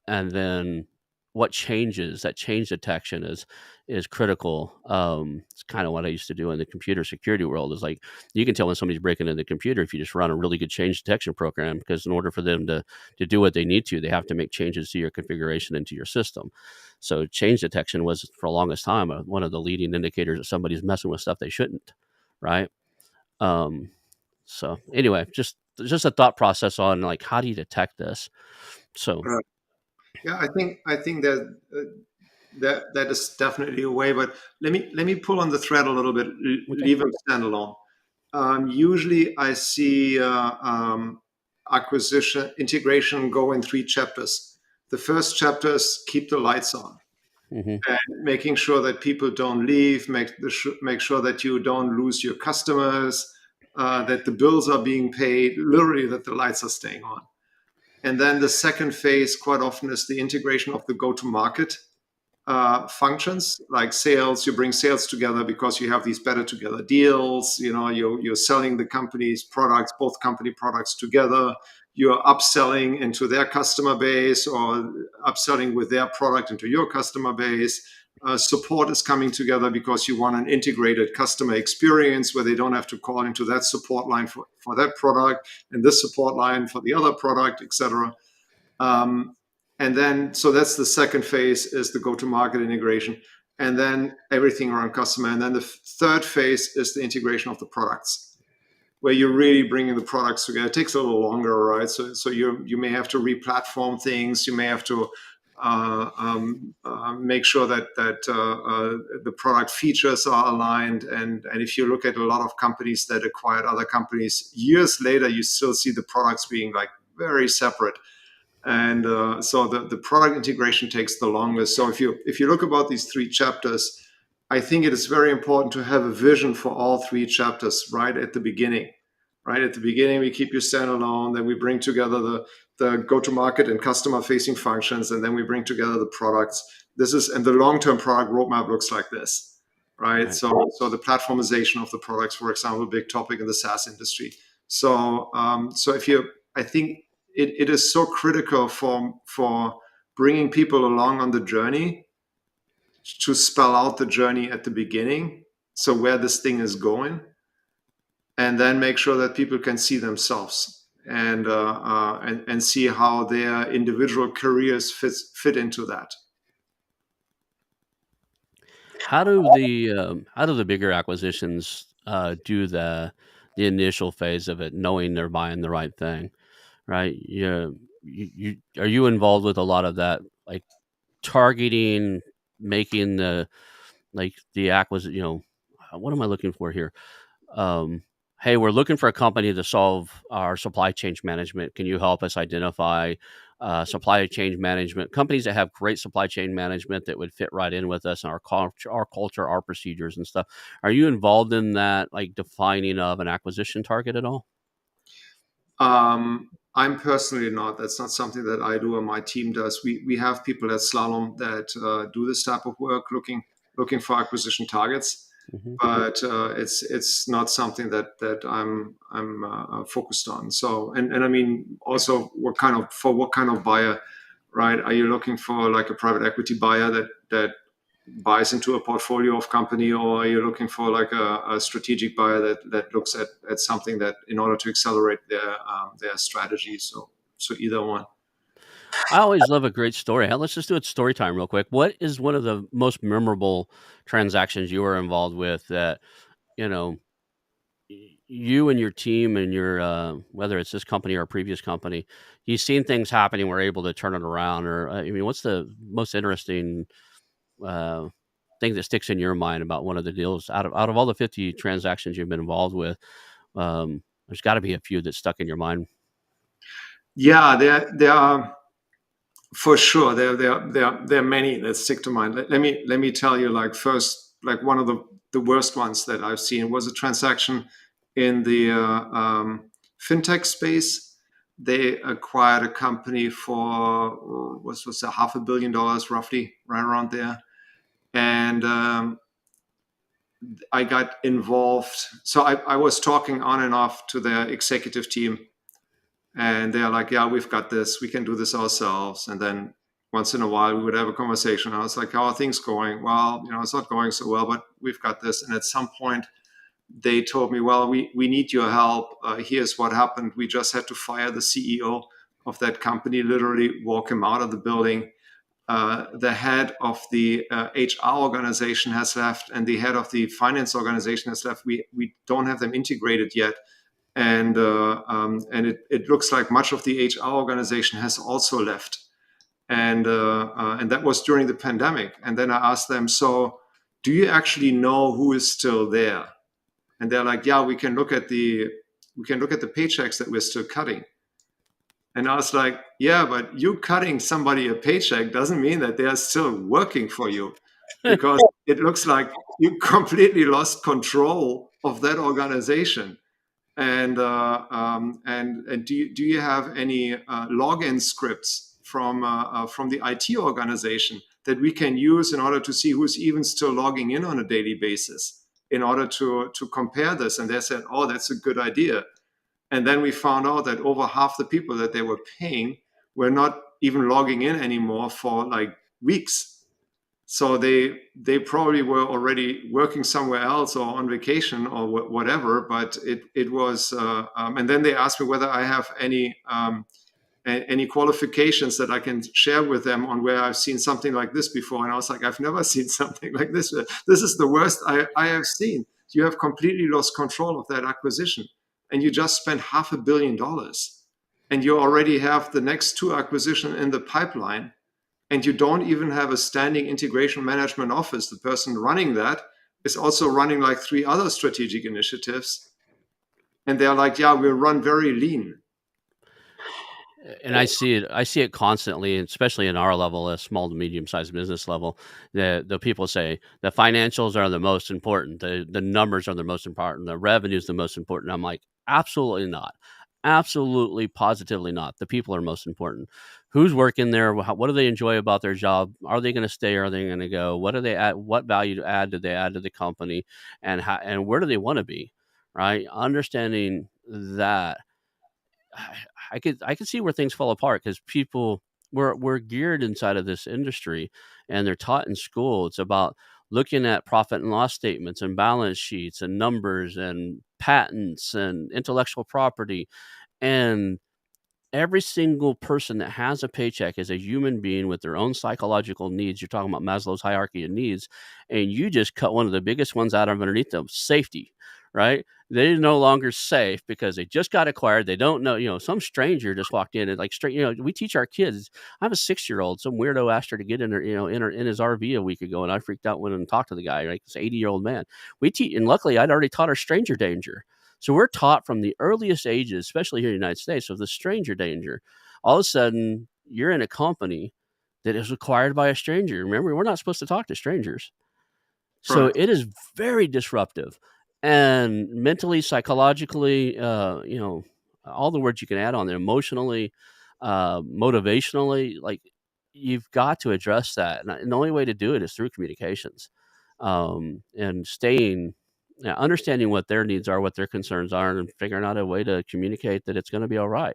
And then what changes, that change detection is critical. It's kind of what I used to do in the computer security world, is like, you can tell when somebody's breaking into the computer if you just run a really good change detection program, because in order for them to do what they need to, they have to make changes to your configuration into your system. So change detection was, for the longest time, one of the leading indicators that somebody's messing with stuff they shouldn't, right? So anyway, just a thought process on like, how do you detect this? So Yeah, I think that that is definitely a way. But let me pull on the thread a little bit. okay. Leave them standalone. Usually, I see acquisition integration go in three chapters. The first chapter is keep the lights on, Mm-hmm. and making sure that people don't leave, make sure that you don't lose your customers, that the bills are being paid, literally that the lights are staying on. And then the second phase, quite often, is the integration of the go-to-market functions, like sales. You bring sales together because you have these better together deals. You're selling the company's products, both company products together. You're upselling into their customer base, or upselling with their product into your customer base. Support is coming together because you want an integrated customer experience where they don't have to call into that support line for that product and this support line for the other product, etc. Um, and then, so that's the second phase, is the go-to-market integration, and then everything around customer. And then the third phase is the integration of the products, where you're really bringing the products together. It takes a little longer, right? So you may have to re-platform things. You may have to make sure that the product features are aligned. And if you look at a lot of companies that acquired other companies, years later, you still see the products being like very separate. And so the product integration takes the longest. So if you look about these three chapters, I think it is very important to have a vision for all three chapters right at the beginning. Right at the beginning, we keep you standalone, then we bring together the go-to-market and customer-facing functions, and then we bring together the products. And the long-term product roadmap looks like this, right? Right. So the platformization of the products, for example, a big topic in the SaaS industry. So I think it is so critical for bringing people along on the journey, to spell out the journey at the beginning, so where this thing is going, and then make sure that people can see themselves and see how their individual careers fit into that. How do the bigger acquisitions do the initial phase of it, knowing they're buying the right thing, right? You are you involved with a lot of that, like targeting, making the acquisition? What am I looking for here? Um, hey, we're looking for a company to solve our supply chain management. Can you help us identify supply chain management, companies that have great supply chain management that would fit right in with us and our culture, our procedures and stuff. Are you involved in that, like defining of an acquisition target at all? I'm personally not. That's not something that I do or my team does. We have people at Slalom that do this type of work, looking for acquisition targets, Mm-hmm. but it's not something that I'm focused on. So and I mean also what kind of buyer, right? Are you looking for like a private equity buyer that buys into a portfolio of company, or are you looking for like a strategic buyer that looks at something that in order to accelerate their strategy? So either one. I always love a great story. Let's just do it story time real quick. What is one of the most memorable transactions you were involved with that, you know, you and your team and your whether it's this company or a previous company, you've seen things happening, we're able to turn it around, or I mean, what's the most interesting uh, thing that sticks in your mind about one of the deals out of all the 50 transactions you've been involved with? There's got to be a few that stuck in your mind. Yeah, there are for sure. There are many that stick to mind. Let me tell you. Like first, like one of the worst ones that I've seen was a transaction in the fintech space. They acquired a company for what was it, $500 million, roughly, right around there. And I got involved. So I was talking on and off to their executive team, and they're like, "Yeah, we've got this. We can do this ourselves." And then once in a while, we would have a conversation. I was like, "How are things going?" "Well, it's not going so well, but we've got this." And at some point, they told me, "Well, we need your help. Here's what happened. We just had to fire the CEO of that company, literally walk him out of the building. The head of the HR organization has left, and the head of the finance organization has left. We don't have them integrated yet, and it looks like much of the HR organization has also left, and that was during the pandemic. And then I asked them, so do you actually know who is still there? And they're like, yeah, we can look at the paychecks that we're still cutting. And I was like, yeah, but you cutting somebody a paycheck doesn't mean that they are still working for you, because it looks like you completely lost control of that organization. And do you have any login scripts from the IT organization that we can use in order to see who's even still logging in on a daily basis in order to compare this? And they said, oh, that's a good idea. And then we found out that over half the people that they were paying were not even logging in anymore for like weeks. So they probably were already working somewhere else or on vacation or whatever. But it was, and then they asked me whether I have any qualifications that I can share with them on where I've seen something like this before. And I was like, I've never seen something like this. This is the worst I have seen. You have completely lost control of that acquisition, and you just spent $500 million, and you already have the next two acquisition in the pipeline, and you don't even have a standing integration management office. The person running that is also running like three other strategic initiatives, and they're like, yeah, we run very lean. And I see it constantly, especially in our level, a small to medium sized business level. The people say the financials are the most important, the numbers are the most important, the revenue is the most important. I'm like, absolutely not, absolutely positively not. The people are most important. Who's working there? What do they enjoy about their job? Are they going to stay? Are they going to go? What do they add? What value to add do they add to the company? And how, and where do they want to be? Right, understanding that. I could see where things fall apart because people we're geared inside of this industry, and they're taught in school. It's about looking at profit and loss statements and balance sheets and numbers and patents and intellectual property, and every single person that has a paycheck is a human being with their own psychological needs. You're talking about Maslow's hierarchy of needs, and you just cut one of the biggest ones out of underneath them: safety. Right? They're no longer safe because they just got acquired. They don't know, some stranger just walked in and like straight, we teach our kids. I have a 6-year-old, some weirdo asked her to get in her, in his RV a week ago. And I freaked out, went and talked to the guy, like this 80-year-old man. We teach, and luckily I'd already taught her stranger danger. So we're taught from the earliest ages, especially here in the United States, of the stranger danger. All of a sudden, you're in a company that is acquired by a stranger. Remember, we're not supposed to talk to strangers. So Correct. it is very disruptive, and mentally, psychologically, all the words you can add on there, emotionally, motivationally, like, you've got to address that. And the only way to do it is through communications, and understanding what their needs are, what their concerns are, and figuring out a way to communicate that it's going to be all right,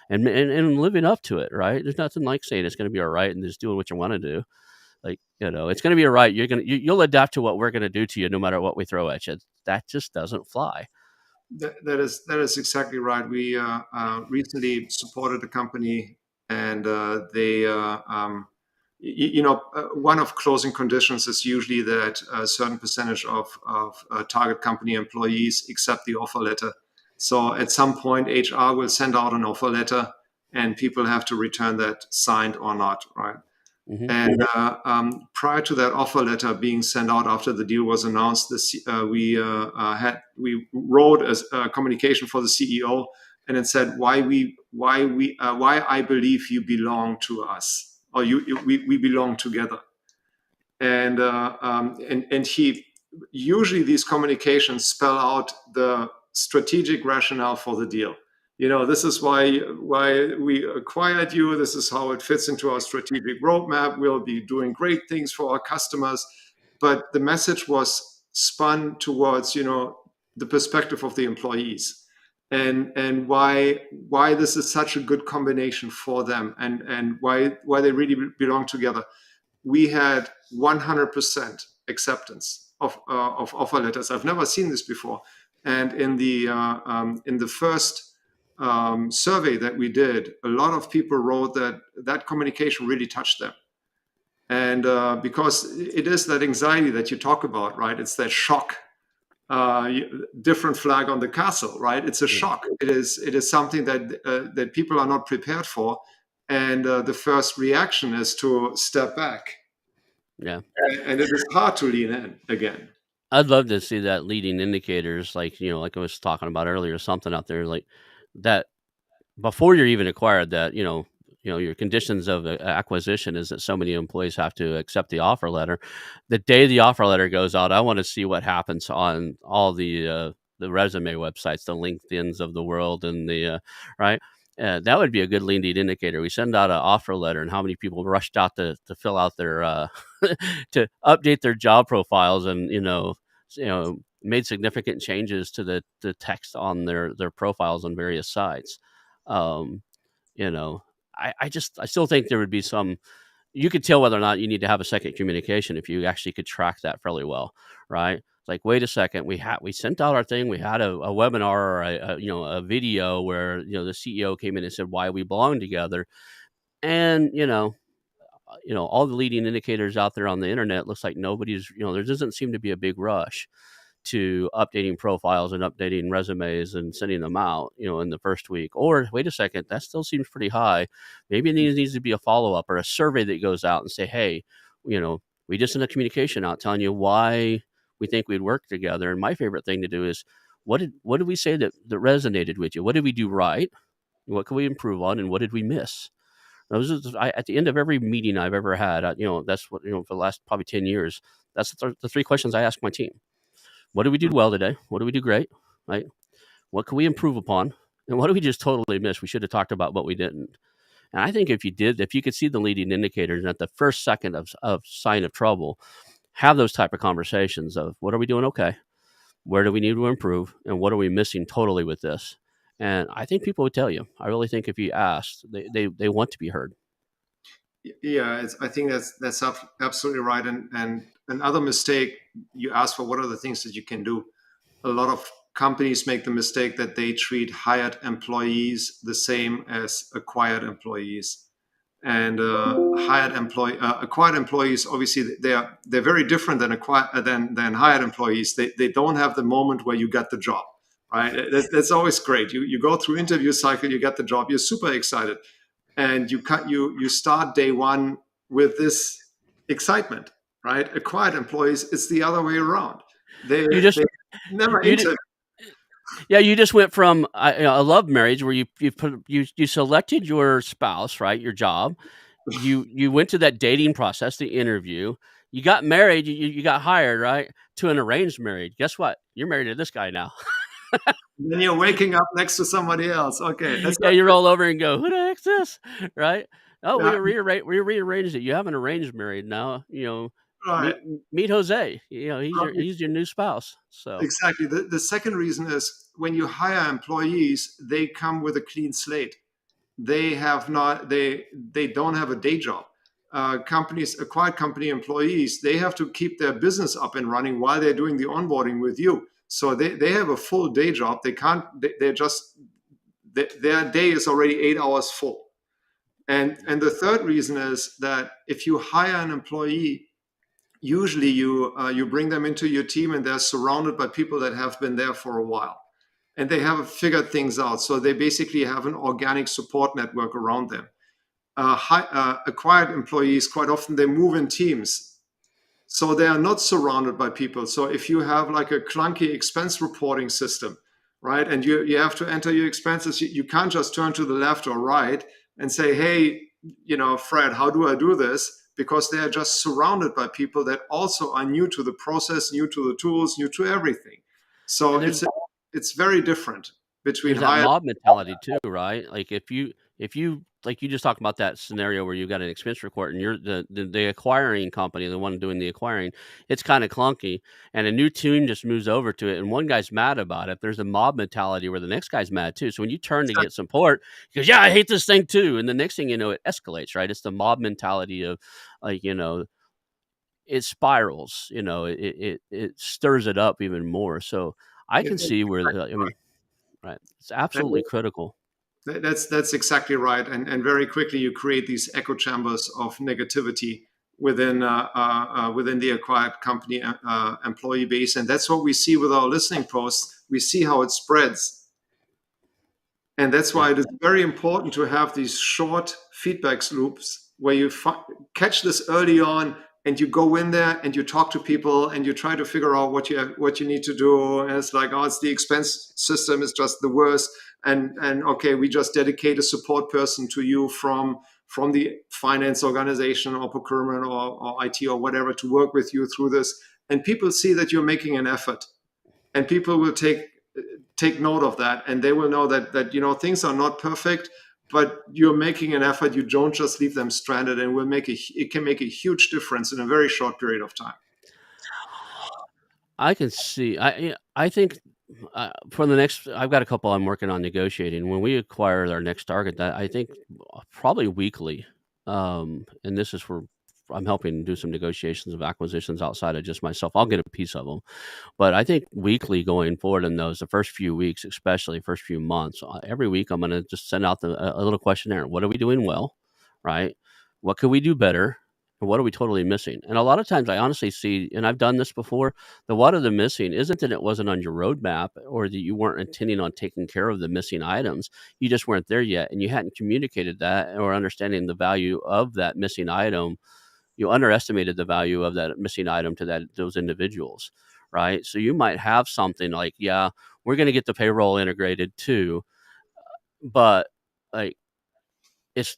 and living up to it. Right? There's nothing like saying it's going to be all right and just doing what you want to do. Like, it's going to be all right. You'll adapt to what we're going to do to you, no matter what we throw at you. That just doesn't fly. That is exactly right. We recently supported a company, and they, one of closing conditions is usually that a certain percentage of target company employees accept the offer letter. So at some point, HR will send out an offer letter, and people have to return that signed or not, right? Hmm. And prior to that offer letter being sent out after the deal was announced, we wrote a communication for the CEO, and it said why I believe you belong to us, or we belong together. And he usually, these communications spell out the strategic rationale for the deal. This is why we acquired you. This is how it fits into our strategic roadmap. We'll be doing great things for our customers. But the message was spun towards the perspective of the employees, and why this is such a good combination for them, and why they really belong together. We had 100% acceptance of offer letters. I've never seen this before. And in the first survey that we did, a lot of people wrote that communication really touched them. And because it is that anxiety that you talk about, right? It's that shock, different flag on the castle, right? It's a Yeah. shock. It is something that people are not prepared for, and the first reaction is to step back, Yeah. and it is hard to lean in again. I'd love to see that leading indicators, like, like I was talking about earlier, something out there like that before you're even acquired, that, your conditions of acquisition is that so many employees have to accept the offer letter. The day the offer letter goes out, I want to see what happens on all the resume websites, the LinkedIn's of the world, and right. That would be a good leading indicator. We send out an offer letter, and how many people rushed out to fill out their to update their job profiles, and made significant changes to the text on their profiles on various sites. Um, you know, I still think there would be some. You could tell whether or not you need to have a second communication if you actually could track that fairly well, right? Like, wait a second, we sent out our thing. We had a webinar, or a video where the CEO came in and said why we belong together, and all the leading indicators out there on the internet, looks like nobody's, there doesn't seem to be a big rush to updating profiles and updating resumes and sending them out, in the first week. Or wait a second, that still seems pretty high. Maybe there needs to be a follow up or a survey that goes out and say, hey, we just sent a communication out telling you why we think we'd work together. And my favorite thing to do is, what did we say that resonated with you? What did we do right? What can we improve on? And what did we miss? Those are at the end of every meeting I've ever had. That's what, for the last probably 10 years. That's the three questions I ask my team. What did we do well today? What did we do great? Right? What can we improve upon? And what did we just totally miss? We should have talked about what we didn't. And I think if you could see the leading indicators, and at the first second of sign of trouble, have those type of conversations of what are we doing okay? Where do we need to improve? And what are we missing totally with this? And I think people would tell you. I really think if you asked, they want to be heard. Yeah, I think that's absolutely right. And another mistake, you ask for what are the things that you can do. A lot of companies make the mistake that they treat hired employees the same as acquired employees. And acquired employees, obviously they're very different than hired employees. They don't have the moment where you get the job, right? That's always great. You go through interview cycle, you get the job, you're super excited, and you start day one with this excitement, right? Acquired employees, it's the other way around. They You just never you inter Yeah, you just went from a love marriage where you selected your spouse, right? Your job. You went to that dating process, the interview. You got married. You got hired, right? To an arranged marriage. Guess what? You're married to this guy now. Then you're waking up next to somebody else. Okay, that's Yeah, you roll over and go, "Who the heck's this?" Right? Oh, yeah, we rearranged it. You have an arranged married now. right. Meet meet Jose. Right. He's your new spouse. So Exactly. The second reason is when you hire employees, they come with a clean slate. They have not they don't have a day job. Companies, acquired company employees, they have to keep their business up and running while they're doing the onboarding with you. So they have a full day job. They can't. They're just their day is already 8 hours full. And the third reason is that if you hire an employee, usually you bring them into your team and they're surrounded by people that have been there for a while and they have figured things out. So they basically have an organic support network around them. Acquired employees, quite often they move in teams. So they are not surrounded by people. So if you have like a clunky expense reporting system, right, and you have to enter your expenses, you can't just turn to the left or right and say, hey, Fred, how do I do this? Because they are just surrounded by people that also are new to the process, new to the tools, new to everything. So and it's very different between there's that higher. mob mentality too, right? Like if you like you just talked about that scenario where you've got an expense report and you're the acquiring company, the one doing the acquiring, it's kind of clunky, and a new team just moves over to it, and one guy's mad about it. There's a mob mentality where the next guy's mad too. So when you turn to get support, he goes, "Yeah, I hate this thing too," and the next thing you know, it escalates, right? It's the mob mentality of like it spirals. It stirs it up even more. So I can see where I mean, right, it's absolutely critical. That's exactly right, and very quickly you create these echo chambers of negativity within the acquired company employee base, and that's what we see with our listening posts. We see how it spreads, and that's Yeah. why it is very important to have these short feedback loops where you catch this early on and you go in there and you talk to people and you try to figure out what you need to do. And it's like, oh, it's the expense system is just the worst. And okay, we just dedicate a support person to you from the finance organization or procurement or IT or whatever to work with you through this. And people see that you're making an effort, and people will take note of that, and they will know that things are not perfect, but you're making an effort. You don't just leave them stranded, and it can make a huge difference in a very short period of time. I can see. I think for the next, I've got a couple I'm working on negotiating. When we acquire our next target, that I think probably weekly. And this is for I'm helping do some negotiations of acquisitions outside of just myself. I'll get a piece of them, but I think weekly going forward in those the first few weeks, especially first few months, every week I'm going to just send out a little questionnaire. What are we doing well, right? What could we do better? And what are we totally missing? And a lot of times I honestly see, and I've done this before, the what are the missing isn't that it wasn't on your roadmap or that you weren't intending on taking care of the missing items. You just weren't there yet and you hadn't communicated that or understanding the value of that missing item. You underestimated the value of that missing item to those individuals, right? So you might have something like, yeah, we're going to get the payroll integrated too, but like it's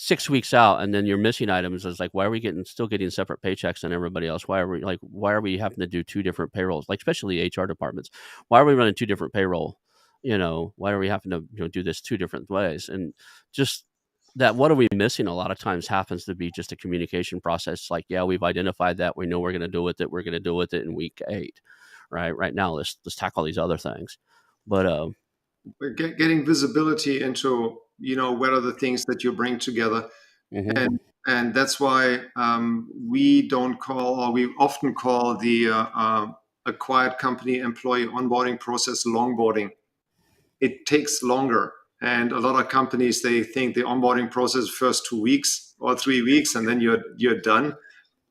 6 weeks out, and then your missing items is like, why are we still getting separate paychecks than everybody else? Why are we having to do two different payrolls? Like especially HR departments, why are we running two different payroll? Why are we having to do this two different ways? And just that, what are we missing? A lot of times happens to be just a communication process. Like, yeah, we've identified that, we know we're going to deal with it. We're going to deal with it in week 8, right? Right now, let's tackle these other things, but Getting visibility into what are the things that you bring together, mhm. and that's why we don't call, or we often call the acquired company employee onboarding process longboarding. It takes longer, and a lot of companies, they think the onboarding process first 2 weeks or 3 weeks and then you're done.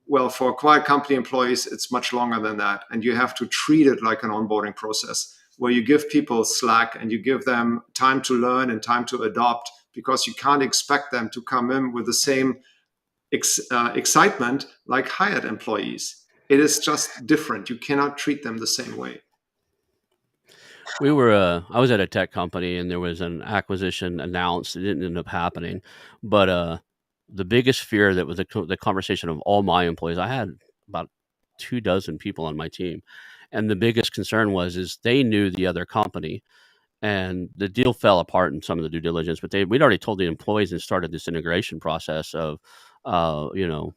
Well, for acquired company employees, it's much longer than that, and you have to treat it like an onboarding process where you give people slack and you give them time to learn and time to adopt, because you can't expect them to come in with the same excitement like hired employees. It is just different. You cannot treat them the same way. I was at a tech company and there was an acquisition announced. It didn't end up happening, but the biggest fear that was the conversation of all my employees. I had about 24 people on my team, and the biggest concern is they knew the other company, and the deal fell apart in some of the due diligence. But we'd already told the employees and started this integration process of, you know,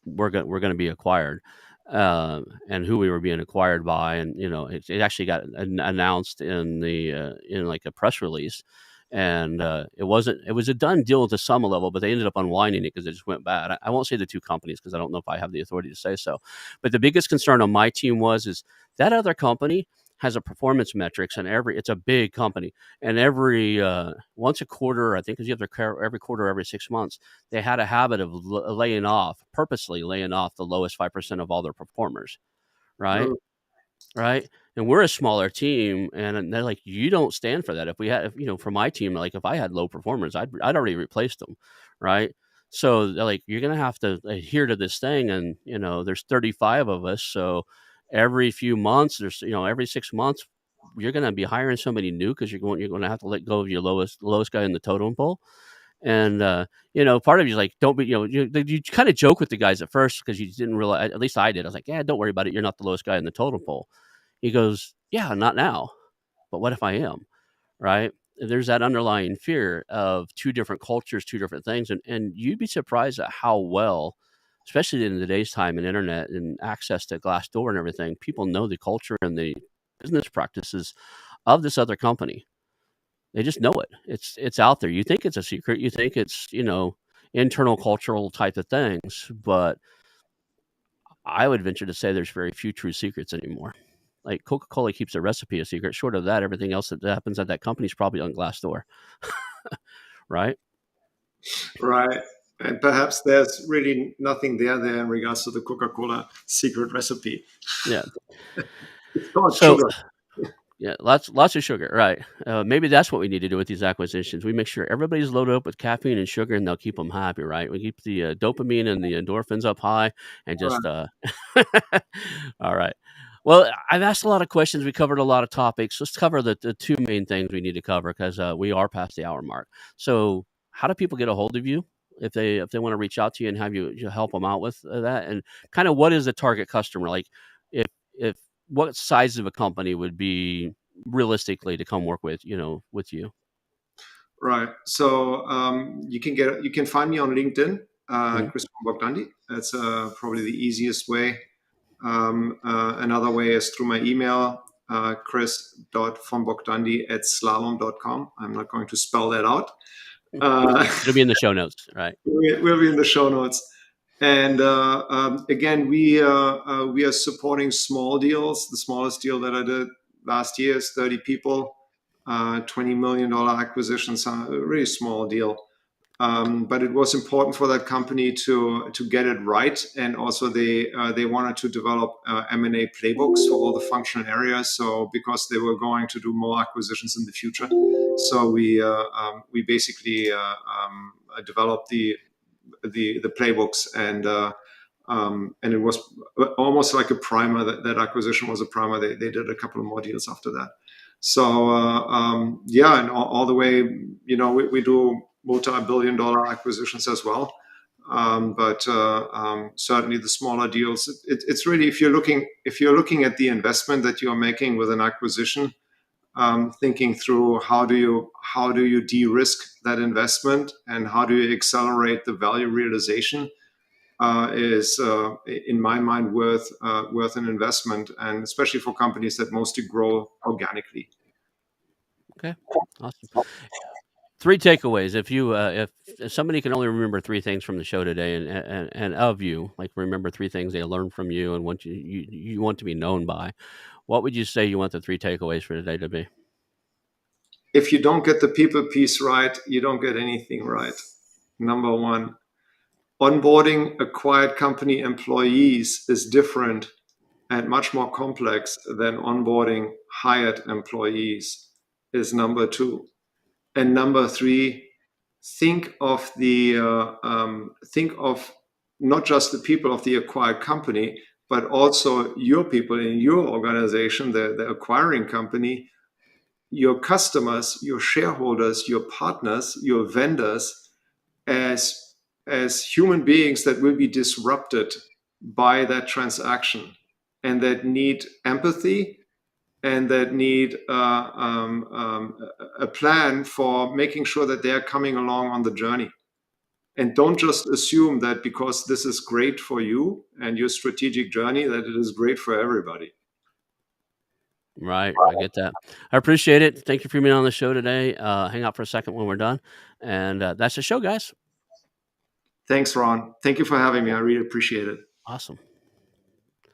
we're going to be acquired, and who we were being acquired by, and it actually got announced in like a press release, and it was a done deal to some level, but they ended up unwinding it because it just went bad. I won't say the two companies because I don't know if I have the authority to say so, but the biggest concern on my team is that other company has a performance metrics, and it's a big company, and every once a quarter, I think, because you have to care every quarter, every 6 months, they had a habit of purposely laying off the lowest 5% of all their performers, right? Mm. Right. And we're a smaller team, and they're like, you don't stand for that. For my team, like if I had low performers, I'd already replaced them, right? So they're like, you're gonna have to adhere to this thing, and there's 35 of us, so every few months, every 6 months, you're gonna be hiring somebody new because you're going to have to let go of your lowest guy in the totem pole. And part of you's like, don't be, you kind of joke with the guys at first because you didn't realize. At least I did. I was like, yeah, don't worry about it. You're not the lowest guy in the totem pole. He goes, yeah, not now, but what if I am? Right? There's that underlying fear of two different cultures, two different things, and you'd be surprised at how well, especially in today's time and internet and access to Glassdoor and everything, people know the culture and the business practices of this other company. They just know it. It's out there. You think it's a secret. You think it's internal cultural type of things, but I would venture to say there's very few true secrets anymore. Like Coca-Cola keeps a recipe a secret. Short of that, everything else that happens at that company is probably on Glassdoor, right? Right. And perhaps there's really nothing there in regards to the Coca-Cola secret recipe. Yeah. It's called So sugar. yeah, lots of sugar, right? Maybe that's what we need to do with these acquisitions. We make sure everybody's loaded up with caffeine and sugar, and they'll keep them happy, right? We keep the dopamine and the endorphins up high, and Right. just all right. Well, I've asked a lot of questions. We covered a lot of topics. Let's cover the two main things we need to cover because we are past the hour mark. So, how do people get a hold of you if they want to reach out to you and have you help them out with that? And kind of what is the target customer like? If what size of a company would be realistically to come work with you? Right. So you can find me on LinkedIn, Mhm. Chris von Bogdandy. That's probably the easiest way. Another way is through my email, chris.vonbogdandy@slalom.com. I'm not going to spell that out. Uh, It'll be in the show notes, right? we'll be in the show notes. And again, we are supporting small deals. The smallest deal that I did last year is 30 people, $20 million acquisitions, a really small deal. But it was important for that company to get it right, and also they wanted to develop M&A playbooks for all the functional areas. So because they were going to do more acquisitions in the future, so we basically developed the playbooks, and it was almost like a primer. That acquisition was a primer. They did a couple of more deals after that. So yeah, and all the way, we do multi-billion-dollar acquisitions as well. But certainly the smaller deals, it's really, if you're looking at the investment that you're making with an acquisition, thinking through how do you de-risk that investment and how do you accelerate the value realization, is in my mind worth an investment, and especially for companies that mostly grow organically. Okay, awesome. Three takeaways. If somebody can only remember three things from the show today, and of you, like remember three things they learned from you and want you want to be known by, what would you say you want the three takeaways for today to be? If you don't get the people piece right, you don't get anything right. Number one, onboarding acquired company employees is different and much more complex than onboarding hired employees, is number two. And number three, think of not just the people of the acquired company, but also your people in your organization, the acquiring company. your customers, your shareholders, your partners, your vendors as human beings that will be disrupted by that transaction and that need empathy and that need a plan for making sure that they're coming along on the journey. And don't just assume that because this is great for you and your strategic journey, that it is great for everybody. Right. I get that. I appreciate it. Thank you for being on the show today. Hang out for a second when we're done. And that's the show, guys. Thanks, Ron. Thank you for having me. I really appreciate it. Awesome.